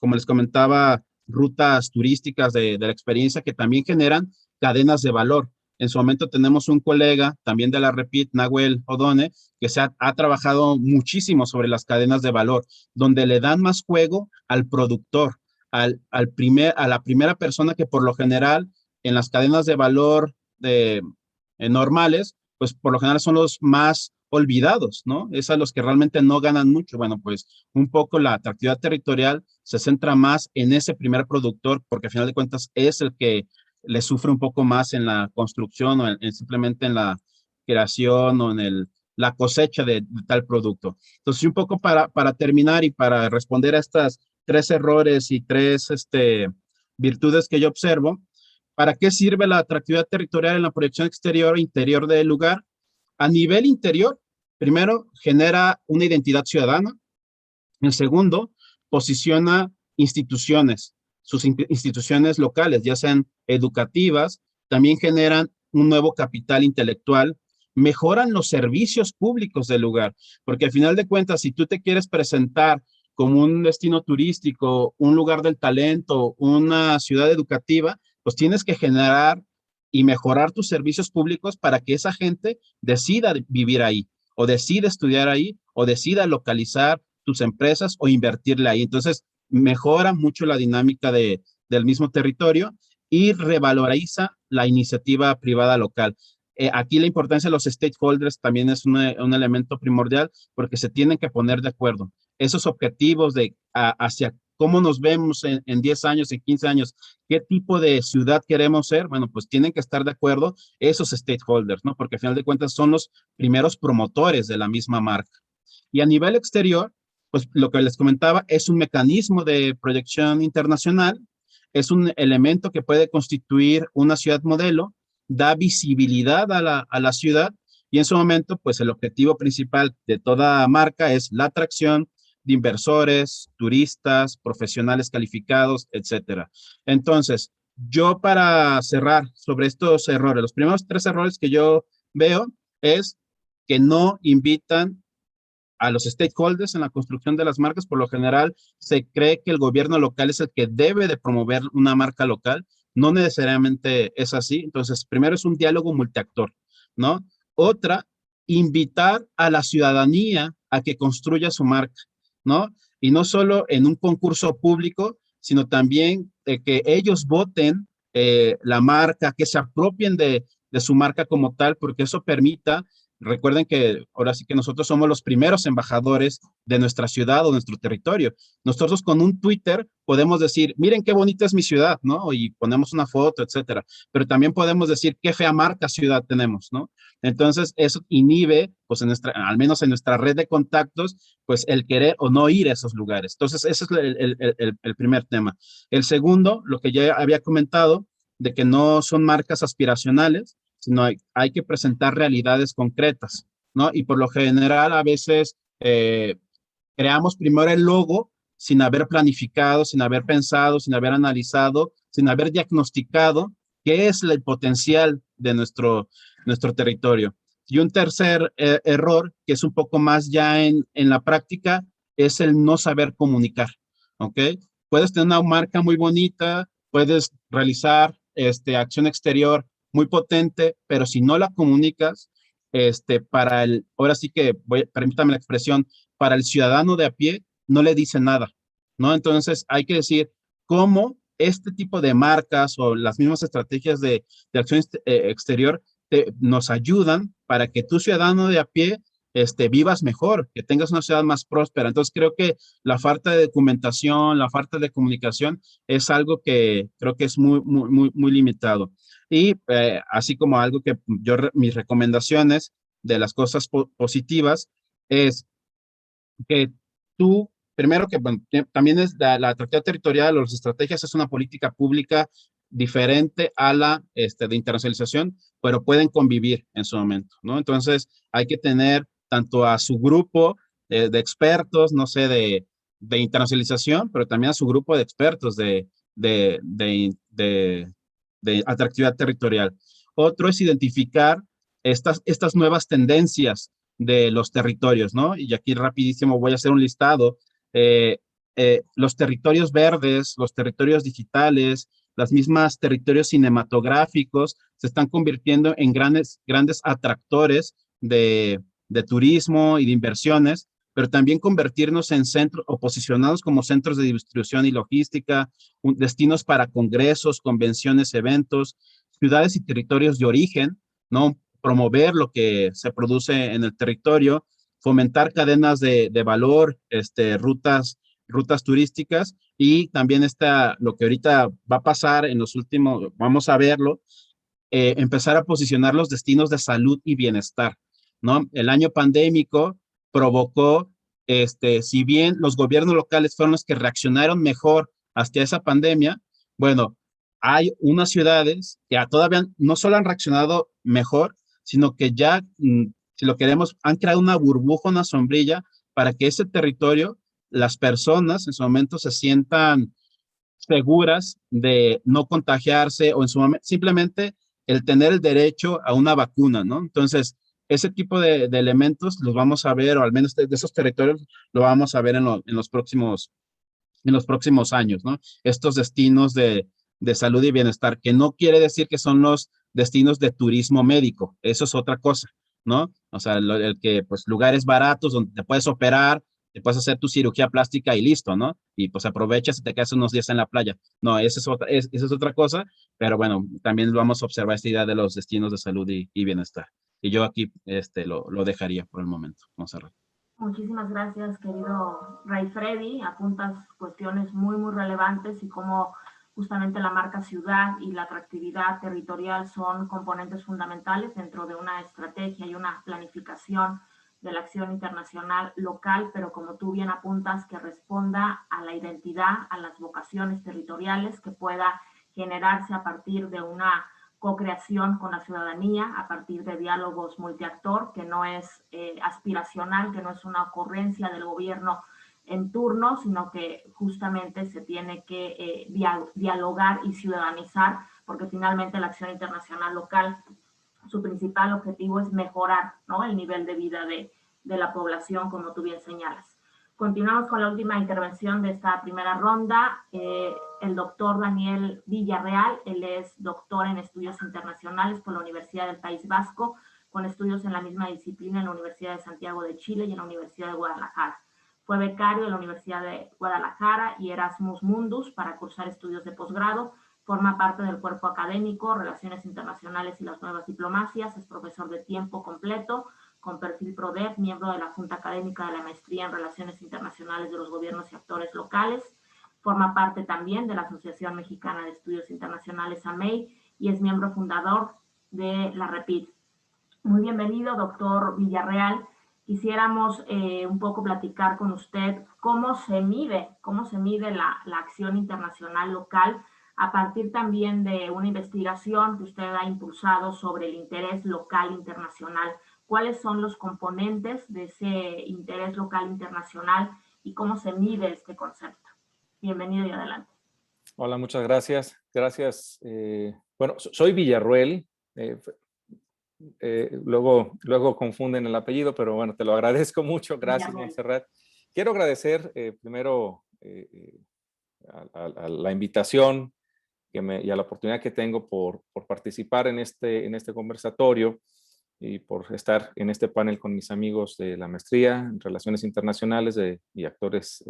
como les comentaba, rutas turísticas de la experiencia que también generan cadenas de valor. En su momento tenemos un colega también de la Repit, Nahuel Odone, que ha trabajado muchísimo sobre las cadenas de valor, donde le dan más juego al productor, a la primera persona que por lo general en las cadenas de valor normales, pues por lo general son los más olvidados, ¿no? Es a los que realmente no ganan mucho. Bueno, pues un poco la atractividad territorial se centra más en ese primer productor, porque al final de cuentas es el que le sufre un poco más en la construcción o simplemente en la creación o en la cosecha de tal producto. Entonces, un poco para terminar y para responder a estas 3 errores y 3 virtudes que yo observo, ¿para qué sirve la atractividad territorial en la proyección exterior e interior del lugar? A nivel interior, primero, genera una identidad ciudadana. En segundo, posiciona instituciones, sus instituciones locales, ya sean educativas, también generan un nuevo capital intelectual, mejoran los servicios públicos del lugar, porque al final de cuentas, si tú te quieres presentar como un destino turístico, un lugar del talento, una ciudad educativa, pues tienes que generar y mejorar tus servicios públicos para que esa gente decida vivir ahí, o decida estudiar ahí, o decida localizar tus empresas o invertirle ahí. Entonces, mejora mucho la dinámica del mismo territorio y revaloriza la iniciativa privada local. Aquí la importancia de los stakeholders también es un elemento primordial porque se tienen que poner de acuerdo. Esos objetivos hacia cómo nos vemos en 10 años, en 15 años, qué tipo de ciudad queremos ser, bueno, pues tienen que estar de acuerdo esos stakeholders, ¿no? Porque al final de cuentas son los primeros promotores de la misma marca. Y a nivel exterior, pues lo que les comentaba es un mecanismo de proyección internacional, es un elemento que puede constituir una ciudad modelo, da visibilidad a la ciudad y en su momento, pues el objetivo principal de toda marca es la atracción de inversores, turistas, profesionales calificados, etcétera. Entonces, yo para cerrar sobre estos errores, los primeros 3 errores que yo veo es que no invitan a los stakeholders en la construcción de las marcas. Por lo general, se cree que el gobierno local es el que debe de promover una marca local. No necesariamente es así. Entonces, primero es un diálogo multiactor, ¿no? Otra, invitar a la ciudadanía a que construya su marca, ¿no? Y no solo en un concurso público, sino también de que ellos voten la marca, que se apropien de su marca como tal, porque eso permita. Recuerden que ahora sí que nosotros somos los primeros embajadores de nuestra ciudad o nuestro territorio. Nosotros con un Twitter podemos decir, miren qué bonita es mi ciudad, ¿no? Y ponemos una foto, etcétera. Pero también podemos decir qué fea marca ciudad tenemos, ¿no? Entonces, eso inhibe, pues al menos en nuestra red de contactos, pues el querer o no ir a esos lugares. Entonces, ese es el primer tema. El segundo, lo que ya había comentado, de que no son marcas aspiracionales, sino hay que presentar realidades concretas, ¿no? Y por lo general a veces creamos primero el logo sin haber planificado, sin haber pensado, sin haber analizado, sin haber diagnosticado qué es el potencial de nuestro territorio. Y un tercer error, que es un poco más ya en la práctica, es el no saber comunicar, ¿ok? Puedes tener una marca muy bonita, puedes realizar acción exterior muy potente, pero si no la comunicas, ahora sí que, permítame la expresión, para el ciudadano de a pie, no le dice nada, ¿no? Entonces hay que decir cómo este tipo de marcas o las mismas estrategias de acción exterior nos ayudan para que tu ciudadano de a pie vivas mejor, que tengas una ciudad más próspera. Entonces creo que la falta de documentación, la falta de comunicación es algo que creo que es muy limitado. Y así como algo que mis recomendaciones de las cosas positivas es que tú, primero que bueno, también es la atractividad territorial o las estrategias es una política pública diferente a la de internacionalización, pero pueden convivir en su momento, ¿no? Entonces hay que tener tanto a su grupo de expertos, no sé, de internacionalización, pero también a su grupo de expertos de atractividad territorial. Otro es identificar estas nuevas tendencias de los territorios, ¿no? Y aquí rapidísimo voy a hacer un listado. Los territorios verdes, los territorios digitales, las mismas territorios cinematográficos se están convirtiendo en grandes atractores de turismo y de inversiones, pero también convertirnos en centros o posicionados como centros de distribución y logística, destinos para congresos, convenciones, eventos, ciudades y territorios de origen, ¿no? Promover lo que se produce en el territorio, fomentar cadenas de valor, rutas turísticas y también lo que ahorita va a pasar en los últimos, vamos a verlo, empezar a posicionar los destinos de salud y bienestar, ¿no? El año pandémico provocó, si bien los gobiernos locales fueron los que reaccionaron mejor hacia esa pandemia, bueno, hay unas ciudades que todavía no solo han reaccionado mejor, sino que ya, si lo queremos, han creado una burbuja, una sombrilla para que ese territorio, las personas en su momento se sientan seguras de no contagiarse o en su momento, simplemente el tener el derecho a una vacuna, ¿no? Entonces, ese tipo de elementos los vamos a ver, o al menos de esos territorios, lo vamos a ver en los próximos años, ¿no? Estos destinos de salud y bienestar, que no quiere decir que son los destinos de turismo médico, eso es otra cosa, ¿no? O sea, el que, pues, lugares baratos donde te puedes operar, te puedes hacer tu cirugía plástica y listo, ¿no? Y pues aprovechas y te quedas unos días en la playa. No, esa es otra cosa, pero bueno, también vamos a observar esta idea de los destinos de salud y bienestar. Y yo aquí lo dejaría por el momento, Monserrat. Muchísimas gracias, querido Ray Freddy. Apuntas cuestiones muy relevantes y cómo justamente la marca ciudad y la atractividad territorial son componentes fundamentales dentro de una estrategia y una planificación de la acción internacional local, pero como tú bien apuntas, que responda a la identidad, a las vocaciones territoriales, que pueda generarse a partir de una co-creación con la ciudadanía, a partir de diálogos multiactor, que no es aspiracional, que no es una ocurrencia del gobierno en turno, sino que justamente se tiene que dialogar y ciudadanizar, porque finalmente la acción internacional local, su principal objetivo es mejorar, ¿no?, el nivel de vida de la población, como tú bien señalas. Continuamos con la última intervención de esta primera ronda. El doctor Daniel Villarreal, él es doctor en estudios internacionales por la Universidad del País Vasco, con estudios en la misma disciplina en la Universidad de Santiago de Chile y en la Universidad de Guadalajara. Fue becario de la Universidad de Guadalajara y Erasmus Mundus para cursar estudios de posgrado. Forma parte del cuerpo académico, Relaciones Internacionales y las Nuevas Diplomacias. Es profesor de tiempo completo, con perfil PRODEP, miembro de la Junta Académica de la Maestría en Relaciones Internacionales de los Gobiernos y Actores Locales. Forma parte también de la Asociación Mexicana de Estudios Internacionales, AMEI, y es miembro fundador de la REPID. Muy bienvenido, doctor Villarreal. Quisiéramos un poco platicar con usted cómo se mide la acción internacional local a partir también de una investigación que usted ha impulsado sobre el interés local internacional. ¿Cuáles son los componentes de ese interés local internacional y cómo se mide este concepto? Bienvenido y adelante. Hola, muchas gracias. Gracias. Bueno, soy Villarruel. Luego confunden el apellido, pero bueno, te lo agradezco mucho. Gracias, Monserrat. Quiero agradecer primero a la invitación y a la oportunidad que tengo por participar en este conversatorio y por estar en este panel con mis amigos de la maestría en Relaciones Internacionales y actores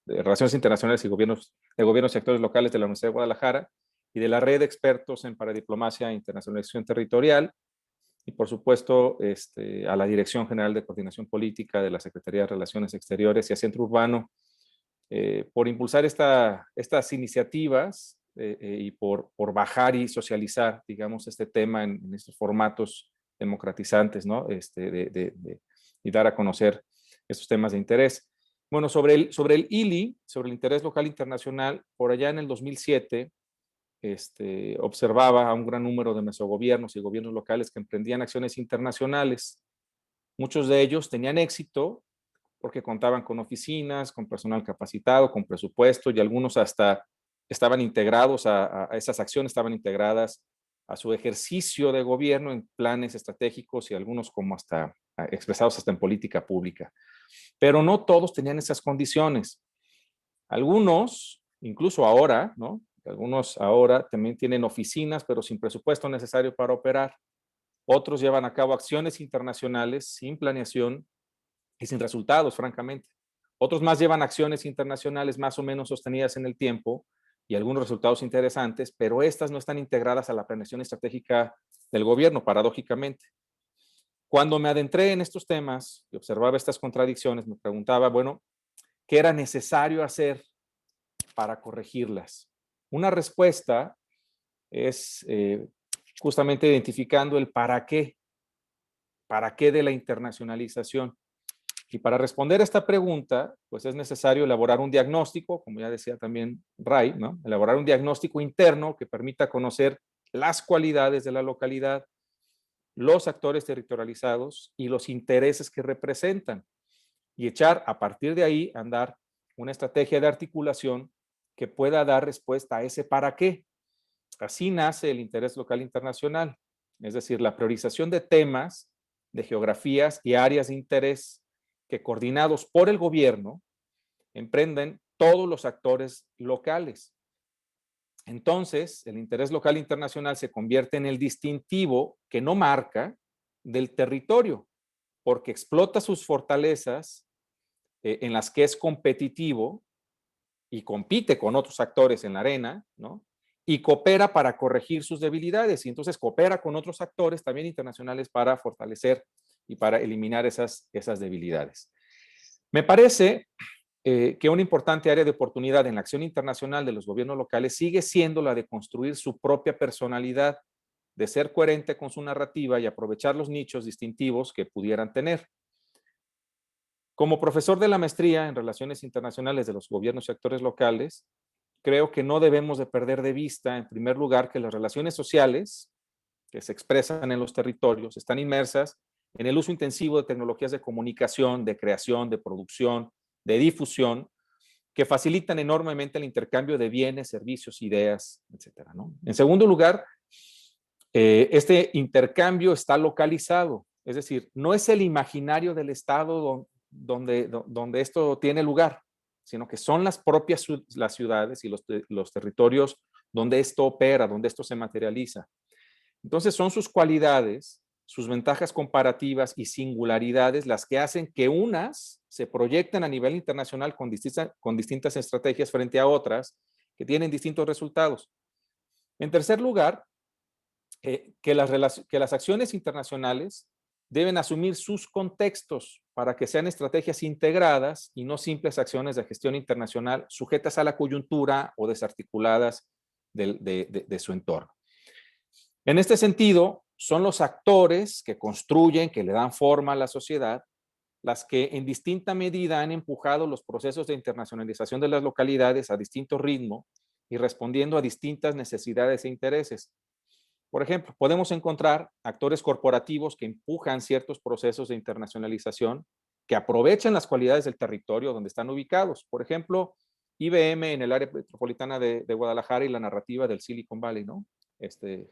de Relaciones Internacionales y Gobiernos y Sectores Locales de la Universidad de Guadalajara y de la Red de Expertos en Paradiplomacia e Internacionalización Territorial, y por supuesto a la Dirección General de Coordinación Política de la Secretaría de Relaciones Exteriores y a Centro Urbano por impulsar estas iniciativas y por bajar y socializar, digamos, este tema en estos formatos democratizantes, ¿no? Y dar a conocer estos temas de interés. Bueno, sobre el ILI, sobre el interés local internacional, por allá en el 2007, observaba a un gran número de mesogobiernos y gobiernos locales que emprendían acciones internacionales. Muchos de ellos tenían éxito porque contaban con oficinas, con personal capacitado, con presupuesto, y algunos hasta estaban integrados a esas acciones, estaban integradas a su ejercicio de gobierno en planes estratégicos y algunos como hasta expresados hasta en política pública. Pero no todos tenían esas condiciones. Algunos, incluso ahora, ¿no? Algunos ahora también tienen oficinas, pero sin presupuesto necesario para operar. Otros llevan a cabo acciones internacionales sin planeación y sin resultados, francamente. Otros más llevan acciones internacionales más o menos sostenidas en el tiempo y algunos resultados interesantes, pero estas no están integradas a la planeación estratégica del gobierno, paradójicamente. Cuando me adentré en estos temas y observaba estas contradicciones, me preguntaba, bueno, ¿qué era necesario hacer para corregirlas? Una respuesta es justamente identificando el para qué de la internacionalización. Y para responder a esta pregunta, pues es necesario elaborar un diagnóstico, como ya decía también Ray, ¿no? Elaborar un diagnóstico interno que permita conocer las cualidades de la localidad, los actores territorializados y los intereses que representan, y echar a partir de ahí a andar una estrategia de articulación que pueda dar respuesta a ese para qué. Así nace el interés local internacional, es decir, la priorización de temas, de geografías y áreas de interés que, coordinados por el gobierno, emprenden todos los actores locales. Entonces, el interés local internacional se convierte en el distintivo que no marca del territorio, porque explota sus fortalezas en las que es competitivo y compite con otros actores en la arena, ¿no? Y coopera para corregir sus debilidades, y entonces coopera con otros actores también internacionales para fortalecer y para eliminar esas debilidades. Me parece que una importante área de oportunidad en la acción internacional de los gobiernos locales sigue siendo la de construir su propia personalidad, de ser coherente con su narrativa y aprovechar los nichos distintivos que pudieran tener. Como profesor de la maestría en Relaciones Internacionales de los Gobiernos y Actores Locales, creo que no debemos de perder de vista, en primer lugar, que las relaciones sociales que se expresan en los territorios están inmersas en el uso intensivo de tecnologías de comunicación, de creación, de producción, de difusión, que facilitan enormemente el intercambio de bienes, servicios, ideas, etcétera, ¿no? En segundo lugar, este intercambio está localizado, es decir, no es el imaginario del Estado donde esto tiene lugar, sino que son las propias las ciudades y los territorios donde esto opera, donde esto se materializa. Entonces son sus cualidades, sus ventajas comparativas y singularidades las que hacen que unas se proyecten a nivel internacional con distintas estrategias frente a otras que tienen distintos resultados. En tercer lugar, que las acciones internacionales deben asumir sus contextos para que sean estrategias integradas y no simples acciones de gestión internacional sujetas a la coyuntura o desarticuladas de su entorno. En este sentido, son los actores que construyen, que le dan forma a la sociedad, las que en distinta medida han empujado los procesos de internacionalización de las localidades a distinto ritmo y respondiendo a distintas necesidades e intereses. Por ejemplo, podemos encontrar actores corporativos que empujan ciertos procesos de internacionalización, que aprovechan las cualidades del territorio donde están ubicados. Por ejemplo, IBM en el área metropolitana de Guadalajara y la narrativa del Silicon Valley, ¿no?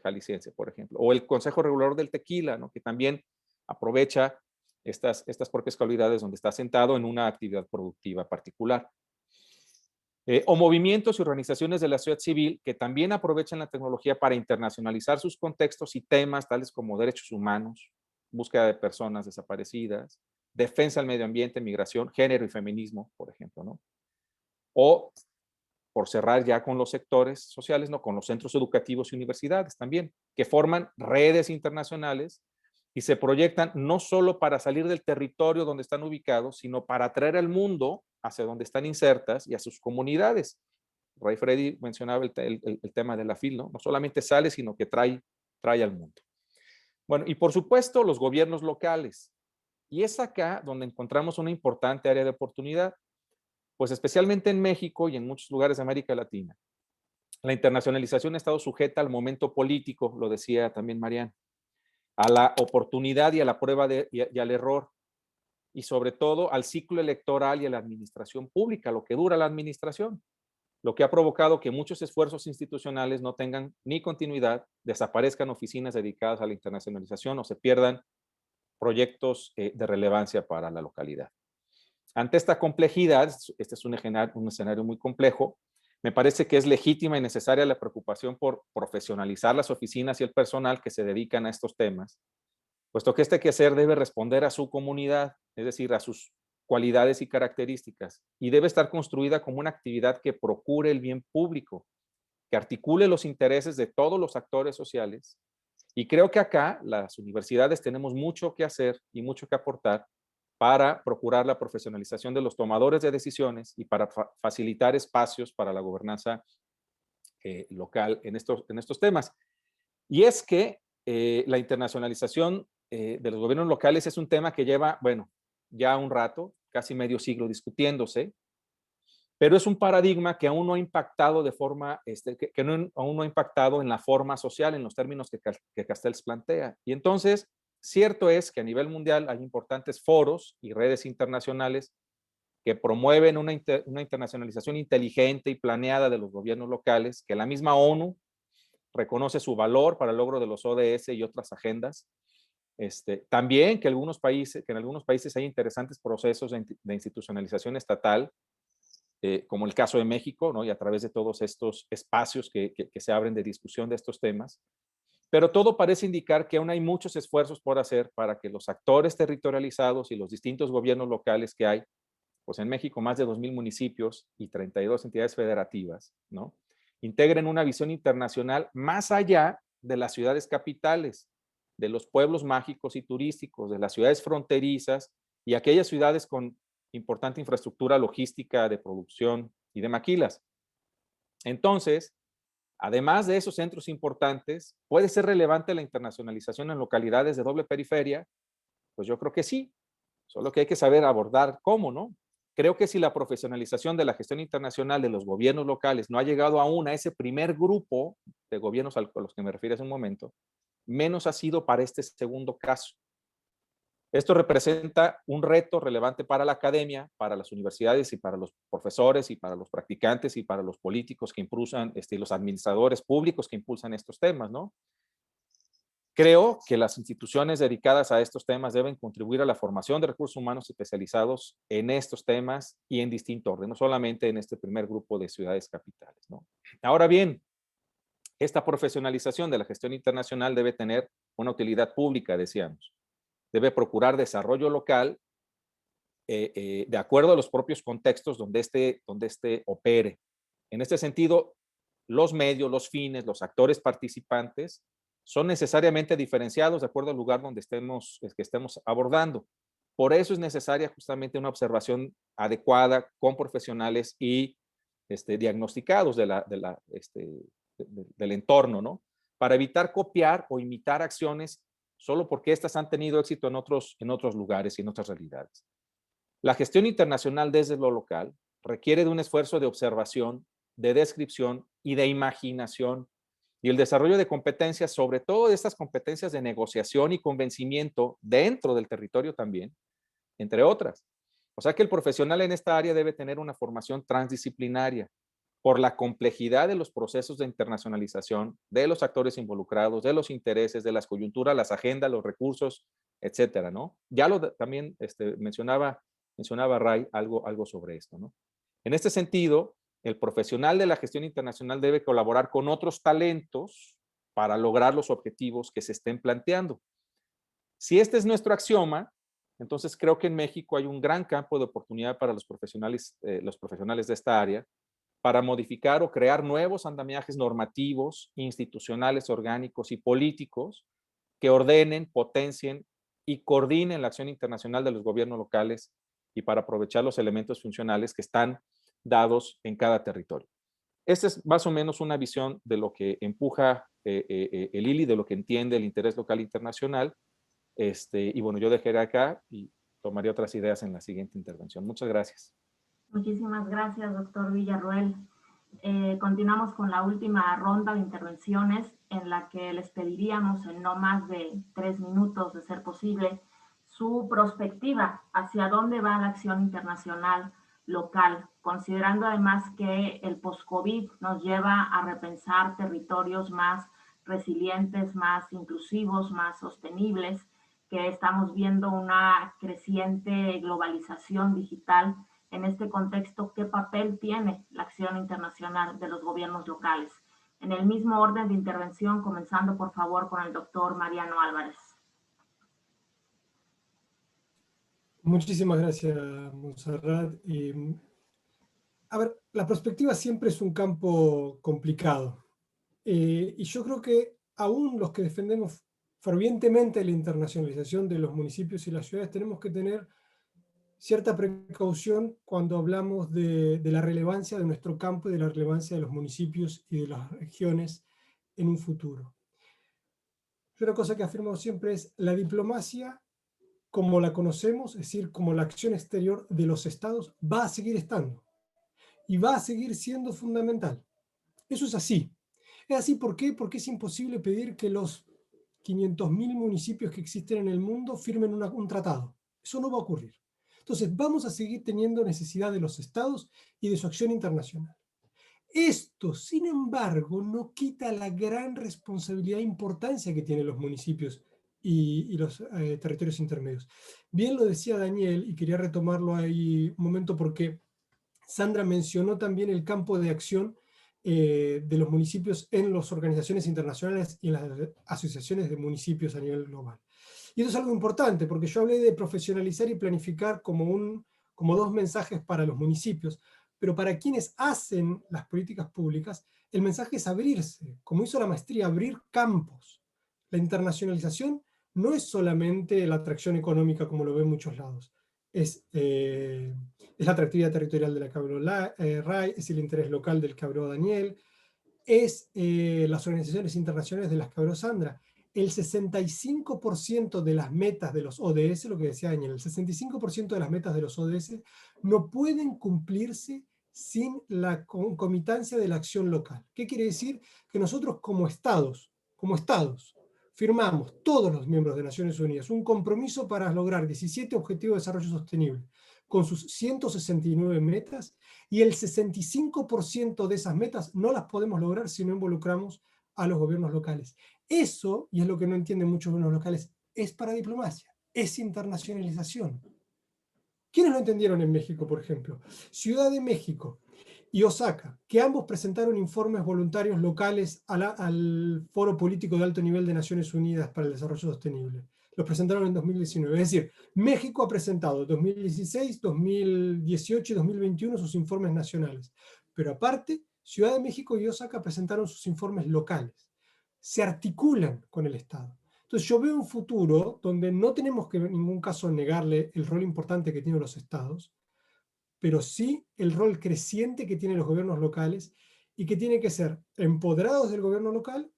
Jalisciense, por ejemplo. O el Consejo Regulador del Tequila, ¿no? Que también aprovecha estas propias cualidades donde está sentado en una actividad productiva particular. O movimientos y organizaciones de la sociedad civil que también aprovechan la tecnología para internacionalizar sus contextos y temas tales como derechos humanos, búsqueda de personas desaparecidas, defensa del medio ambiente, migración, género y feminismo, por ejemplo, ¿no? o por cerrar ya con los sectores sociales, ¿no? Con los centros educativos y universidades también, que forman redes internacionales y se proyectan no solo para salir del territorio donde están ubicados, sino para atraer al mundo hacia donde están insertas y a sus comunidades. Ray Freddy mencionaba el tema de la FIL, ¿no? No solamente sale, sino que trae al mundo. Bueno, y por supuesto los gobiernos locales. Y es acá donde encontramos una importante área de oportunidad, pues especialmente en México y en muchos lugares de América Latina. La internacionalización ha estado sujeta al momento político, lo decía también Mariana, a la oportunidad y a la prueba y al error, y sobre todo al ciclo electoral y a la administración pública, lo que dura la administración, lo que ha provocado que muchos esfuerzos institucionales no tengan ni continuidad, desaparezcan oficinas dedicadas a la internacionalización o se pierdan proyectos de relevancia para la localidad. Ante esta complejidad, este es un escenario muy complejo, me parece que es legítima y necesaria la preocupación por profesionalizar las oficinas y el personal que se dedican a estos temas, puesto que este quehacer debe responder a su comunidad, es decir, a sus cualidades y características, y debe estar construida como una actividad que procure el bien público, que articule los intereses de todos los actores sociales. Y creo que acá las universidades tenemos mucho que hacer y mucho que aportar para procurar la profesionalización de los tomadores de decisiones y para facilitar espacios para la gobernanza local en estos temas. Y es que la internacionalización de los gobiernos locales es un tema que lleva, bueno, ya un rato, casi medio siglo discutiéndose, pero es un paradigma que aún no ha impactado de forma, aún no ha impactado en la forma social, en los términos que Castells plantea. Y entonces, cierto es que a nivel mundial hay importantes foros y redes internacionales que promueven una internacionalización inteligente y planeada de los gobiernos locales, que la misma ONU reconoce su valor para el logro de los ODS y otras agendas. También que en algunos países hay interesantes procesos de institucionalización estatal, como el caso de México, ¿no? Y a través de todos estos espacios que se abren de discusión de estos temas. Pero todo parece indicar que aún hay muchos esfuerzos por hacer para que los actores territorializados y los distintos gobiernos locales que hay, pues en México más de 2,000 municipios y 32 entidades federativas, ¿no? Integren una visión internacional más allá de las ciudades capitales, de los pueblos mágicos y turísticos, de las ciudades fronterizas y aquellas ciudades con importante infraestructura logística de producción y de maquilas. Entonces, además de esos centros importantes, ¿puede ser relevante la internacionalización en localidades de doble periferia? Pues yo creo que sí, solo que hay que saber abordar cómo, ¿no? Creo que si la profesionalización de la gestión internacional de los gobiernos locales no ha llegado aún a ese primer grupo de gobiernos a los que me refiero hace un momento, menos ha sido para este segundo caso. Esto representa un reto relevante para la academia, para las universidades y para los profesores y para los practicantes y para los políticos que impulsan, los administradores públicos que impulsan estos temas, ¿no? Creo que las instituciones dedicadas a estos temas deben contribuir a la formación de recursos humanos especializados en estos temas y en distinto orden, no solamente en este primer grupo de ciudades capitales, ¿no? Ahora bien, esta profesionalización de la gestión internacional debe tener una utilidad pública, decíamos. Debe procurar desarrollo local de acuerdo a los propios contextos donde este opere. En este sentido, los medios, los fines, los actores participantes son necesariamente diferenciados de acuerdo al lugar donde estemos abordando. Por eso es necesaria justamente una observación adecuada con profesionales y diagnosticados del entorno, ¿no? Para evitar copiar o imitar acciones solo porque éstas han tenido éxito en otros lugares y en otras realidades. La gestión internacional desde lo local requiere de un esfuerzo de observación, de descripción y de imaginación, y el desarrollo de competencias, sobre todo de estas competencias de negociación y convencimiento dentro del territorio también, entre otras. O sea que el profesional en esta área debe tener una formación transdisciplinaria por la complejidad de los procesos de internacionalización, de los actores involucrados, de los intereses, de las coyunturas, las agendas, los recursos, etcétera, ¿no? Ya también mencionaba Ray algo sobre esto, ¿no? En este sentido, el profesional de la gestión internacional debe colaborar con otros talentos para lograr los objetivos que se estén planteando. Si este es nuestro axioma, Entonces creo que en México hay un gran campo de oportunidad para los profesionales de esta área para modificar o crear nuevos andamiajes normativos, institucionales, orgánicos y políticos que ordenen, potencien y coordinen la acción internacional de los gobiernos locales y para aprovechar los elementos funcionales que están dados en cada territorio. Esta es más o menos una visión de lo que empuja el ILI, de lo que entiende el interés local internacional. Y bueno, yo dejaré acá y tomaré otras ideas en la siguiente intervención. Muchas gracias. Muchísimas gracias, doctor Villarroel. Continuamos con la última ronda de intervenciones en la que les pediríamos en no más de 3 minutos, de ser posible, su perspectiva hacia dónde va la acción internacional local, considerando además que el post-COVID nos lleva a repensar territorios más resilientes, más inclusivos, más sostenibles, que estamos viendo una creciente globalización digital. En este contexto, ¿qué papel tiene la acción internacional de los gobiernos locales? En el mismo orden de intervención, comenzando por favor con el doctor Mariano Álvarez. Muchísimas gracias, Montserrat. A ver, la perspectiva siempre es un campo complicado. Y yo creo que aún los que defendemos fervientemente la internacionalización de los municipios y las ciudades tenemos que tener cierta precaución cuando hablamos de la relevancia de nuestro campo y de la relevancia de los municipios y de las regiones en un futuro. Una cosa que afirmo siempre es la diplomacia como la conocemos, es decir, como la acción exterior de los estados, va a seguir estando y va a seguir siendo fundamental. Eso es así. Es así, ¿por qué? Porque es imposible pedir que los 500.000 municipios que existen en el mundo firmen un tratado. Eso no va a ocurrir. Entonces, vamos a seguir teniendo necesidad de los estados y de su acción internacional. Esto, sin embargo, no quita la gran responsabilidad e importancia que tienen los municipios y los territorios intermedios. Bien lo decía Daniel, y quería retomarlo ahí un momento porque Sandra mencionó también el campo de acción de los municipios en las organizaciones internacionales y en las asociaciones de municipios a nivel global. Y eso es algo importante, porque yo hablé de profesionalizar y planificar como dos mensajes para los municipios, pero para quienes hacen las políticas públicas, el mensaje es abrirse, como hizo la maestría, abrir campos. La internacionalización no es solamente la atracción económica como lo ven en muchos lados, es la atractividad territorial de la que habló Ray, es el interés local del que habló Daniel, es las organizaciones internacionales de las que habló Sandra. El 65% de las metas de los ODS, lo que decía Daniel, el 65% de las metas de los ODS no pueden cumplirse sin la concomitancia de la acción local. ¿Qué quiere decir? Que nosotros como estados, firmamos, todos los miembros de Naciones Unidas, un compromiso para lograr 17 Objetivos de Desarrollo Sostenible, con sus 169 metas, y el 65% de esas metas no las podemos lograr si no involucramos a los gobiernos locales. Eso, y es lo que no entienden muchos gobiernos locales, es para diplomacia, es internacionalización. ¿Quiénes lo entendieron en México, por ejemplo? Ciudad de México y Osaka, que ambos presentaron informes voluntarios locales al Foro Político de Alto Nivel de Naciones Unidas para el Desarrollo Sostenible. Los presentaron en 2019. Es decir, México ha presentado en 2016, 2018 y 2021 sus informes nacionales. Pero aparte, Ciudad de México y Osaka presentaron sus informes locales. Se articulan con el Estado. Entonces yo veo un futuro donde no tenemos que en ningún caso negarle el rol importante que tienen los estados, pero sí el rol creciente que tienen los gobiernos locales y que tienen que ser empoderados del gobierno local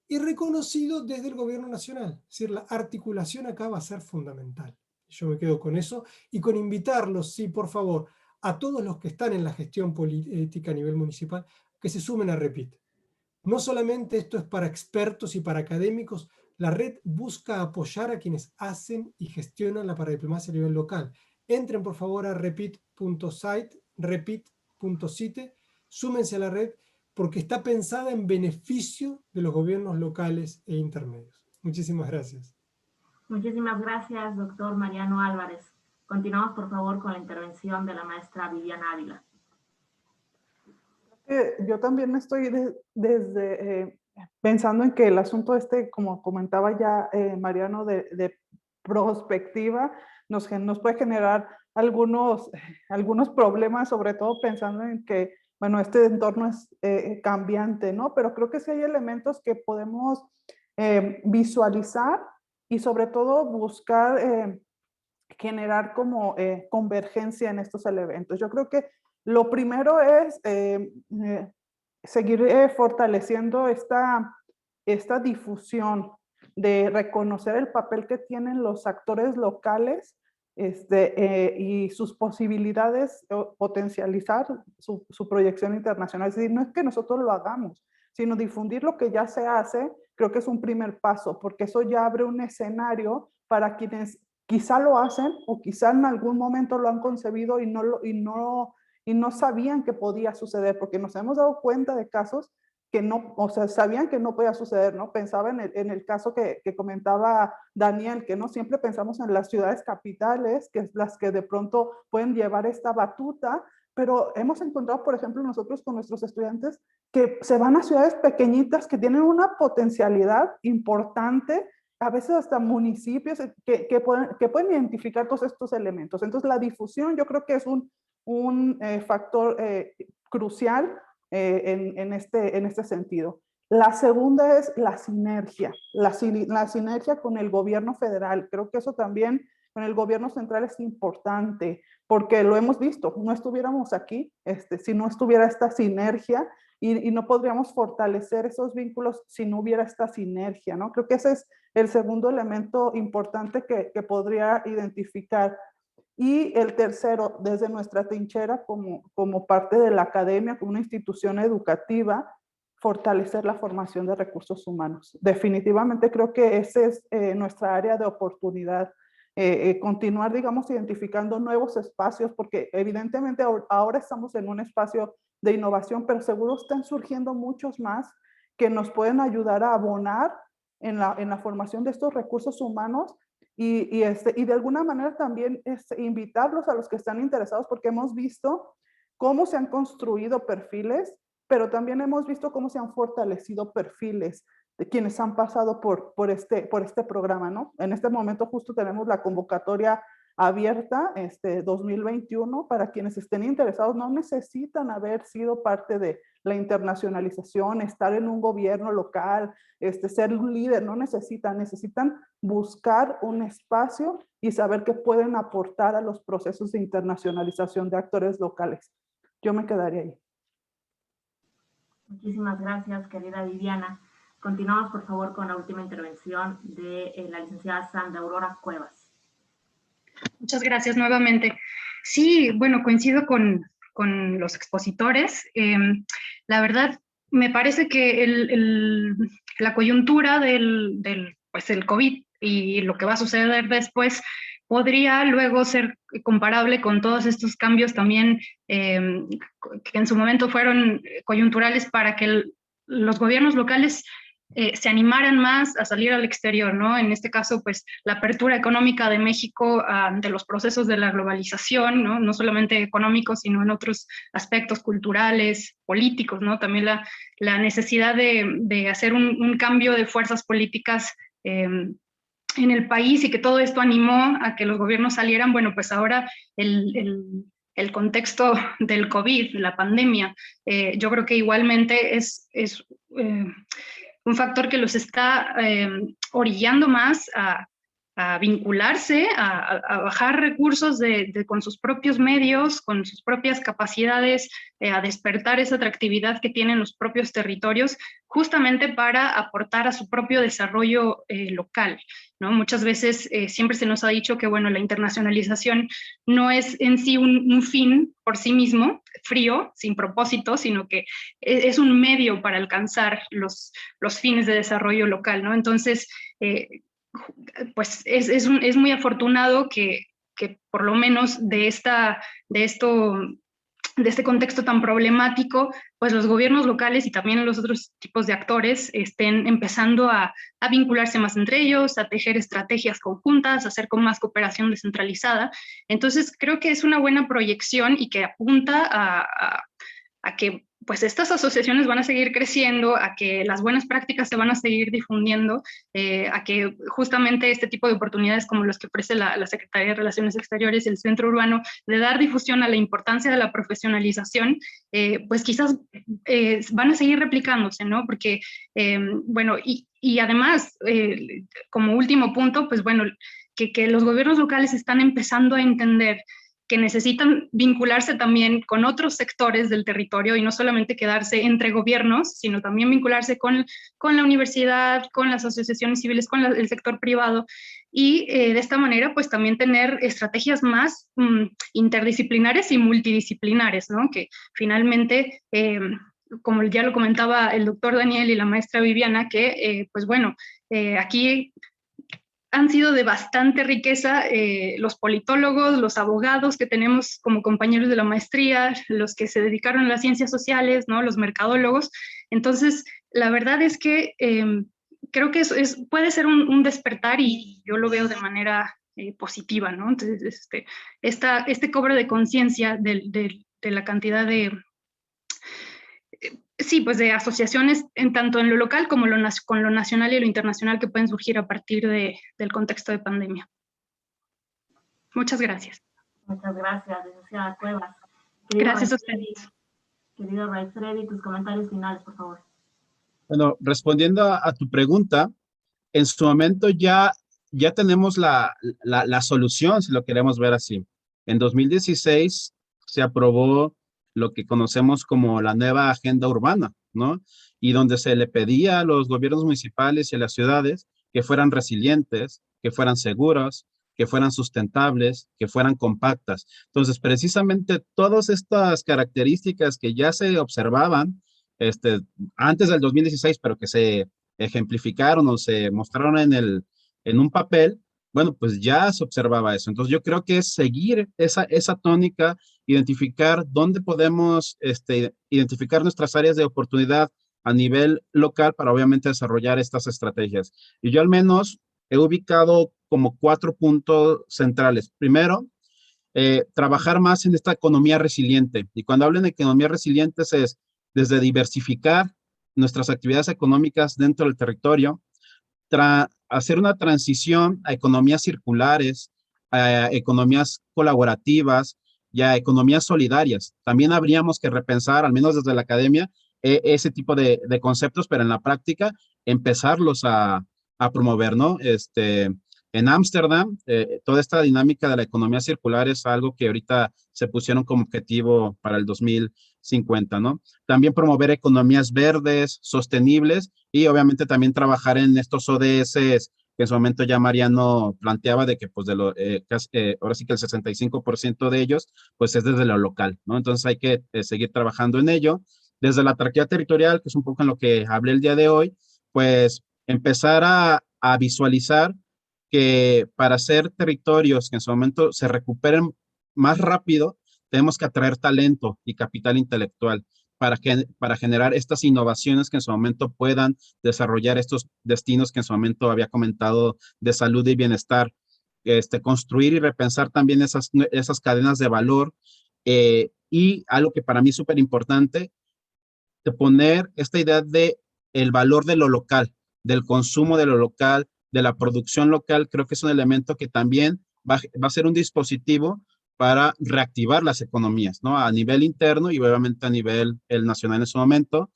y reconocidos desde el gobierno nacional. Es decir, la articulación acá va a ser fundamental. Yo me quedo con eso y con invitarlos, sí, por favor, a todos los que están en la gestión política a nivel municipal, que se sumen a REPIT. No solamente esto es para expertos y para académicos, la red busca apoyar a quienes hacen y gestionan la paradiplomacia a nivel local. Entren por favor a repit.site, repit.site, súmense a la red porque está pensada en beneficio de los gobiernos locales e intermedios. Muchísimas gracias. Muchísimas gracias, doctor Mariano Álvarez. Continuamos por favor con la intervención de la maestra Viviana Ávila. Yo también estoy pensando en que el asunto como comentaba ya Mariano, de prospectiva, nos puede generar algunos problemas, sobre todo pensando en que, bueno, este entorno es cambiante, ¿no? Pero creo que sí hay elementos que podemos visualizar y sobre todo buscar generar como convergencia en estos elementos. Yo creo que lo primero es seguir fortaleciendo esta difusión de reconocer el papel que tienen los actores locales y sus posibilidades, potencializar su proyección internacional. Es decir, no es que nosotros lo hagamos, sino difundir lo que ya se hace, creo que es un primer paso, porque eso ya abre un escenario para quienes quizá lo hacen o quizá en algún momento lo han concebido y no sabían que podía suceder, porque nos hemos dado cuenta de casos que no, o sea, sabían que no podía suceder, ¿no? Pensaba en el caso que comentaba Daniel, que no siempre pensamos en las ciudades capitales, que es las que de pronto pueden llevar esta batuta, pero hemos encontrado, por ejemplo, nosotros con nuestros estudiantes, que se van a ciudades pequeñitas que tienen una potencialidad importante, a veces hasta municipios que pueden identificar todos estos elementos. Entonces, la difusión yo creo que es un factor crucial en este sentido. La segunda es la sinergia, la sinergia con el gobierno federal. Creo que eso también con el gobierno central es importante, porque lo hemos visto, no estuviéramos aquí si no estuviera esta sinergia y no podríamos fortalecer esos vínculos si no hubiera esta sinergia, ¿no? Creo que ese es el segundo elemento importante que podría identificar. Y el tercero, desde nuestra trinchera como parte de la academia, como una institución educativa, fortalecer la formación de recursos humanos. Definitivamente creo que esa es nuestra área de oportunidad. Continuar, digamos, identificando nuevos espacios, porque evidentemente ahora estamos en un espacio de innovación, pero seguro están surgiendo muchos más que nos pueden ayudar a abonar en la formación de estos recursos humanos y de alguna manera también invitarlos a los que están interesados, porque hemos visto cómo se han construido perfiles, pero también hemos visto cómo se han fortalecido perfiles de quienes han pasado por este programa, ¿no? En este momento justo tenemos la convocatoria abierta 2021 para quienes estén interesados. No necesitan haber sido parte de la internacionalización, estar en un gobierno local, ser un líder, no necesitan buscar un espacio y saber que pueden aportar a los procesos de internacionalización de actores locales. Yo me quedaría ahí. Muchísimas gracias, querida Viviana. Continuamos, por favor, con la última intervención de la licenciada Sandra Aurora Cuevas. Muchas gracias nuevamente. Sí, bueno, coincido con los expositores. La verdad, me parece que la coyuntura del COVID y lo que va a suceder después podría luego ser comparable con todos estos cambios también que en su momento fueron coyunturales para que los gobiernos locales se animaran más a salir al exterior, ¿no? En este caso, pues, la apertura económica de México ante los procesos de la globalización, ¿no? No solamente económicos, sino en otros aspectos culturales, políticos, ¿no? También la necesidad de hacer un cambio de fuerzas políticas en el país y que todo esto animó a que los gobiernos salieran. Bueno, pues ahora el contexto del COVID, la pandemia, yo creo que igualmente es un factor que los está orillando más a vincularse, a bajar recursos con sus propios medios, con sus propias capacidades, a despertar esa atractividad que tienen los propios territorios, justamente para aportar a su propio desarrollo local, ¿no? Muchas veces siempre se nos ha dicho que, bueno, la internacionalización no es en sí un fin por sí mismo, frío, sin propósito, sino que es un medio para alcanzar los fines de desarrollo local, ¿no? Entonces, pues es muy afortunado que por lo menos de este contexto tan problemático, pues los gobiernos locales y también los otros tipos de actores estén empezando a vincularse más entre ellos, a tejer estrategias conjuntas, a hacer con más cooperación descentralizada. Entonces, creo que es una buena proyección y que apunta a que pues estas asociaciones van a seguir creciendo, a que las buenas prácticas se van a seguir difundiendo, a que justamente este tipo de oportunidades como los que ofrece la Secretaría de Relaciones Exteriores y el Centro Urbano, de dar difusión a la importancia de la profesionalización, pues quizás van a seguir replicándose, ¿no? Porque, bueno, y además, como último punto, pues bueno, que los gobiernos locales están empezando a entender que necesitan vincularse también con otros sectores del territorio y no solamente quedarse entre gobiernos, sino también vincularse con la universidad, con las asociaciones civiles, con el sector privado, y de esta manera pues también tener estrategias más interdisciplinares y multidisciplinares, ¿no? Que finalmente, como ya lo comentaba el doctor Daniel y la maestra Viviana, que pues bueno, aquí han sido de bastante riqueza los politólogos, los abogados que tenemos como compañeros de la maestría, los que se dedicaron a las ciencias sociales, ¿no? Los mercadólogos. Entonces, la verdad es que creo que puede ser un despertar y yo lo veo de manera positiva, ¿no? Entonces, este cobro de conciencia de la cantidad de... Sí, pues de asociaciones tanto en lo local como con lo nacional y lo internacional que pueden surgir a partir del contexto de pandemia. Muchas gracias. Muchas gracias, licenciada Cuevas. Gracias a ustedes. Querido Ray Freddy, tus comentarios finales, por favor. Bueno, respondiendo a tu pregunta, en su momento ya tenemos la solución, si lo queremos ver así. En 2016 se aprobó lo que conocemos como la nueva agenda urbana, ¿no? Y donde se le pedía a los gobiernos municipales y a las ciudades que fueran resilientes, que fueran seguros, que fueran sustentables, que fueran compactas. Entonces, precisamente todas estas características que ya se observaban antes del 2016, pero que se ejemplificaron o se mostraron en un papel, bueno, pues ya se observaba eso. Entonces yo creo que es seguir esa tónica, identificar dónde podemos identificar nuestras áreas de oportunidad a nivel local para obviamente desarrollar estas estrategias. Y yo al menos he ubicado como 4 puntos centrales. Primero, trabajar más en esta economía resiliente. Y cuando hablo de economía resiliente es desde diversificar nuestras actividades económicas dentro del territorio, hacer una transición a economías circulares, a economías colaborativas y a economías solidarias. También habríamos que repensar, al menos desde la academia, ese tipo de conceptos, pero en la práctica empezarlos a promover, ¿no? En Ámsterdam, toda esta dinámica de la economía circular es algo que ahorita se pusieron como objetivo para el 2050, ¿no? También promover economías verdes, sostenibles y obviamente también trabajar en estos ODS que en su momento ya Mariano planteaba de que pues ahora sí que el 65% de ellos pues es desde lo local, ¿no? Entonces hay que seguir trabajando en ello. Desde la atractividad territorial, que es un poco en lo que hablé el día de hoy, pues empezar a visualizar que para ser territorios que en su momento se recuperen más rápido, tenemos que atraer talento y capital intelectual para generar estas innovaciones que en su momento puedan desarrollar estos destinos que en su momento había comentado de salud y bienestar, construir y repensar también esas cadenas de valor y algo que para mí es súper importante, de poner esta idea de el valor de lo local, del consumo de lo local, de la producción local, creo que es un elemento que también va a ser un dispositivo para reactivar las economías, ¿no? A nivel interno y obviamente a nivel nacional en su momento.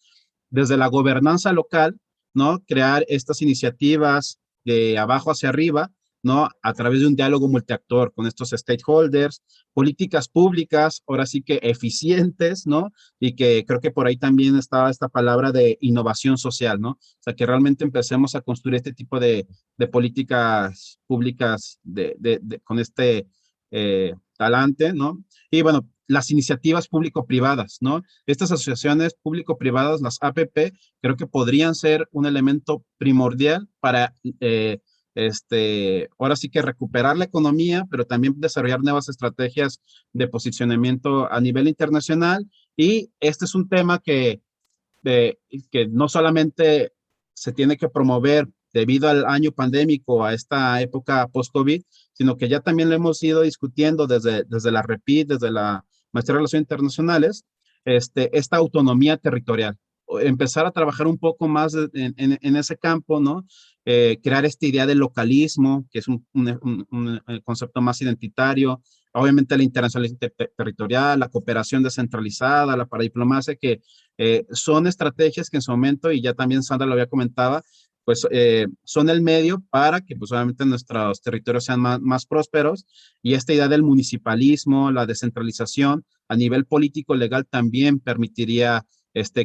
Desde la gobernanza local, ¿no? Crear estas iniciativas de abajo hacia arriba, ¿no? A través de un diálogo multiactor con estos stakeholders, políticas públicas, ahora sí que eficientes, ¿no? Y que creo que por ahí también estaba esta palabra de innovación social, ¿no? O sea, que realmente empecemos a construir este tipo de políticas públicas con este talante, ¿no? Y bueno, las iniciativas público-privadas, ¿no? Estas asociaciones público-privadas, las APP, creo que podrían ser un elemento primordial para ahora sí que recuperar la economía, pero también desarrollar nuevas estrategias de posicionamiento a nivel internacional. Y este es un tema que no solamente se tiene que promover debido al año pandémico, a esta época post-COVID, sino que ya también lo hemos ido discutiendo desde la REPIT, desde la Maestría de Relaciones Internacionales, esta autonomía territorial. Empezar a trabajar un poco más en ese campo, ¿no? Crear esta idea de localismo, que es un concepto más identitario, obviamente la internacionalización territorial, la cooperación descentralizada, la paradiplomacia, que son estrategias que en su momento, y ya también Sandra lo había comentado, pues son el medio para que pues obviamente nuestros territorios sean más prósperos, y esta idea del municipalismo, la descentralización a nivel político legal también permitiría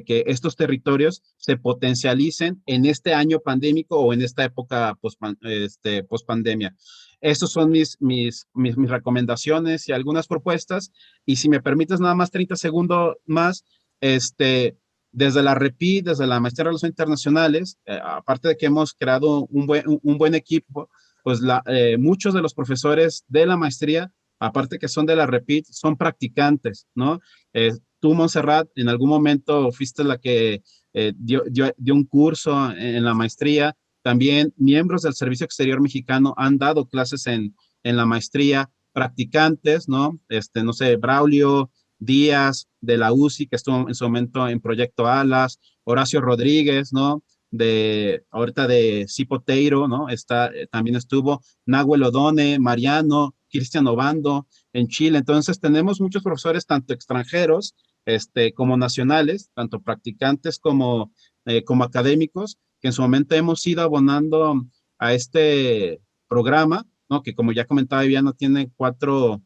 que estos territorios se potencialicen en este año pandémico o en esta época post-pandemia. Estas son mis recomendaciones y algunas propuestas. Y si me permites nada más 30 segundos más, desde la REPI, desde la Maestría de Relaciones Internacionales, aparte de que hemos creado un buen equipo, pues muchos de los profesores de la maestría, aparte que son de la REPIT, son practicantes, ¿no? Tú, Montserrat, en algún momento fuiste la que dio un curso en la maestría. También miembros del Servicio Exterior Mexicano han dado clases en la maestría, practicantes, ¿no? No sé, Braulio Díaz de la UCI, que estuvo en su momento en Proyecto Alas, Horacio Rodríguez, ¿no? Ahorita de Cipoteiro, ¿no? También estuvo Nahuel Odone, Mariano, Cristian Obando en Chile. Entonces tenemos muchos profesores, tanto extranjeros como nacionales, tanto practicantes como académicos, que en su momento hemos ido abonando a este programa, ¿no? Que como ya comentaba Viviana, tiene cuatro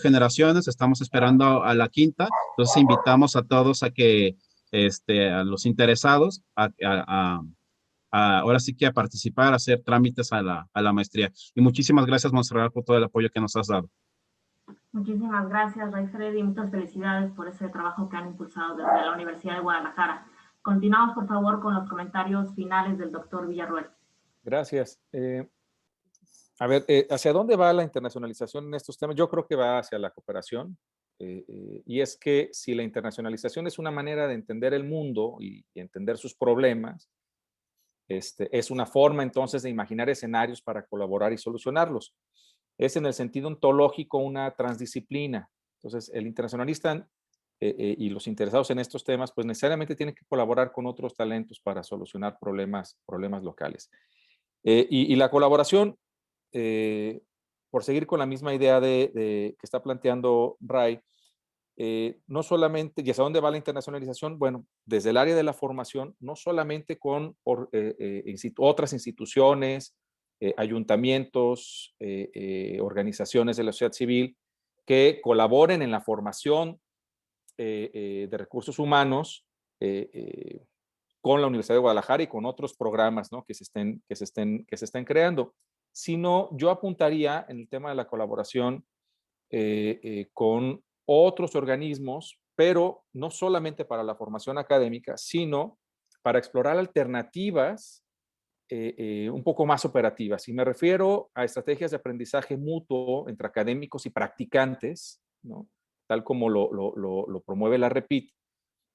generaciones, estamos esperando a la quinta, entonces invitamos a todos a que, a los interesados, ahora sí que a participar, a hacer trámites a la maestría. Y muchísimas gracias, Montserrat, por todo el apoyo que nos has dado. Muchísimas gracias, Ray Freddy, muchas felicidades por ese trabajo que han impulsado desde la Universidad de Guadalajara. Continuamos, por favor, con los comentarios finales del doctor Villarroel. Gracias. A ver, ¿hacia dónde va la internacionalización en estos temas? Yo creo que va hacia la cooperación. Y es que si la internacionalización es una manera de entender el mundo y entender sus problemas, es una forma entonces de imaginar escenarios para colaborar y solucionarlos. Es en el sentido ontológico una transdisciplina. Entonces, el internacionalista y los interesados en estos temas, pues necesariamente tienen que colaborar con otros talentos para solucionar problemas locales. Y la colaboración, por seguir con la misma idea que está planteando Ray, no solamente, ¿y hacia dónde va la internacionalización? Bueno, desde el área de la formación, no solamente con otras instituciones, ayuntamientos, organizaciones de la sociedad civil que colaboren en la formación de recursos humanos con la Universidad de Guadalajara y con otros programas, ¿no? que se estén creando, sino yo apuntaría en el tema de la colaboración con otros organismos, pero no solamente para la formación académica, sino para explorar alternativas un poco más operativas. Y me refiero a estrategias de aprendizaje mutuo entre académicos y practicantes, ¿no? Tal como lo promueve la REPIT,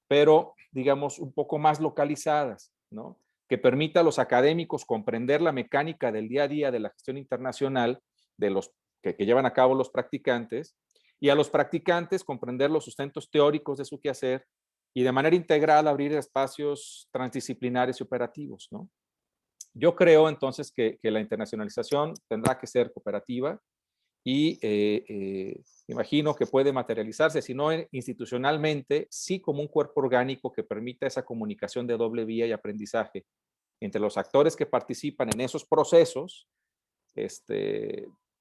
pero digamos un poco más localizadas, ¿no? Que permita a los académicos comprender la mecánica del día a día de la gestión internacional de los que llevan a cabo los practicantes, y a los practicantes comprender los sustentos teóricos de su quehacer y de manera integral abrir espacios transdisciplinares y operativos, ¿no? Yo creo entonces que la internacionalización tendrá que ser cooperativa y imagino que puede materializarse, si no institucionalmente, sí como un cuerpo orgánico que permita esa comunicación de doble vía y aprendizaje entre los actores que participan en esos procesos,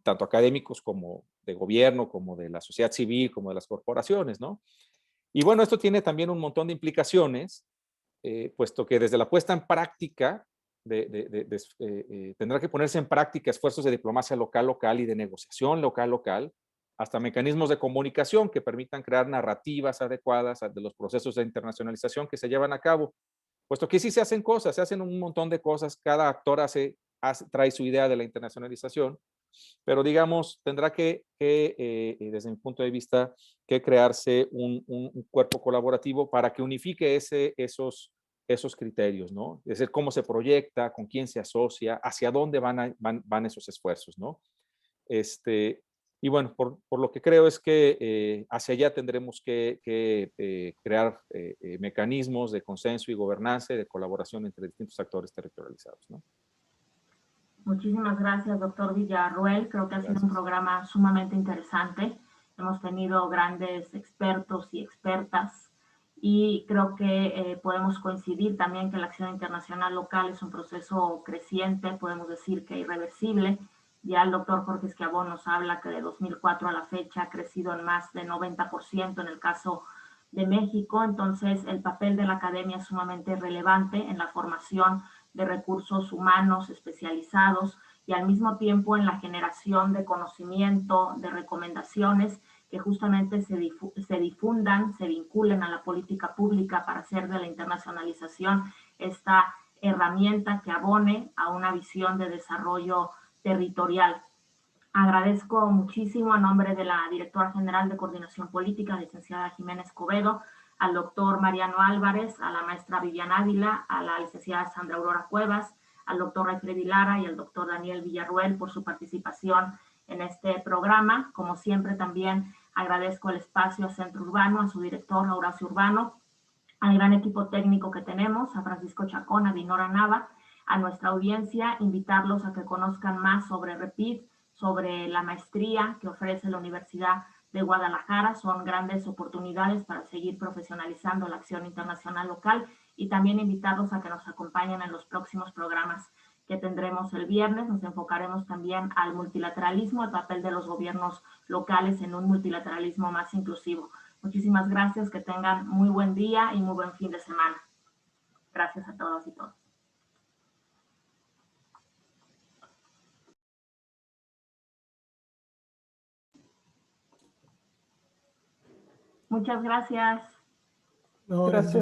tanto académicos como de gobierno, como de la sociedad civil, como de las corporaciones, ¿no? Y bueno, esto tiene también un montón de implicaciones, puesto que desde la puesta en práctica, tendrá que ponerse en práctica esfuerzos de diplomacia local y de negociación local, hasta mecanismos de comunicación que permitan crear narrativas adecuadas de los procesos de internacionalización que se llevan a cabo. Puesto que sí se hacen cosas, se hacen un montón de cosas, cada actor trae su idea de la internacionalización, pero digamos, tendrá que desde mi punto de vista, que crearse un cuerpo colaborativo para que unifique esos criterios, ¿no? Es decir, cómo se proyecta, con quién se asocia, hacia dónde van esos esfuerzos, ¿no? Y bueno, por lo que creo es que hacia allá tendremos que crear mecanismos de consenso y gobernanza y de colaboración entre distintos actores territorializados, ¿no? Muchísimas gracias, doctor Villarroel. Creo que ha sido un programa sumamente interesante. Hemos tenido grandes expertos y expertas y creo que podemos coincidir también que la acción internacional local es un proceso creciente, podemos decir que irreversible. Ya el doctor Jorge Schiavone nos habla que de 2004 a la fecha ha crecido en más de 90% en el caso de México. Entonces, el papel de la academia es sumamente relevante en la formación de recursos humanos especializados y al mismo tiempo en la generación de conocimiento, de recomendaciones que justamente se difundan, se vinculen a la política pública para hacer de la internacionalización esta herramienta que abone a una visión de desarrollo territorial. Agradezco muchísimo a nombre de la Directora General de Coordinación Política, licenciada Jimena Escobedo, al doctor Mariano Álvarez, a la maestra Vivian Ávila, a la licenciada Sandra Aurora Cuevas, al doctor Alfredo Lara y al doctor Daniel Villarroel por su participación en este programa. Como siempre, también agradezco el espacio a Centro Urbano, a su director Horacio Urbano, al gran equipo técnico que tenemos, a Francisco Chacón, a Dinora Nava, a nuestra audiencia, invitarlos a que conozcan más sobre REPID, sobre la maestría que ofrece la Universidad de Guadalajara. Son grandes oportunidades para seguir profesionalizando la acción internacional local y también invitarlos a que nos acompañen en los próximos programas que tendremos el viernes. Nos enfocaremos también al multilateralismo, el papel de los gobiernos locales en un multilateralismo más inclusivo. Muchísimas gracias, que tengan muy buen día y muy buen fin de semana. Gracias a todos y todas. Muchas gracias. No, Gracias.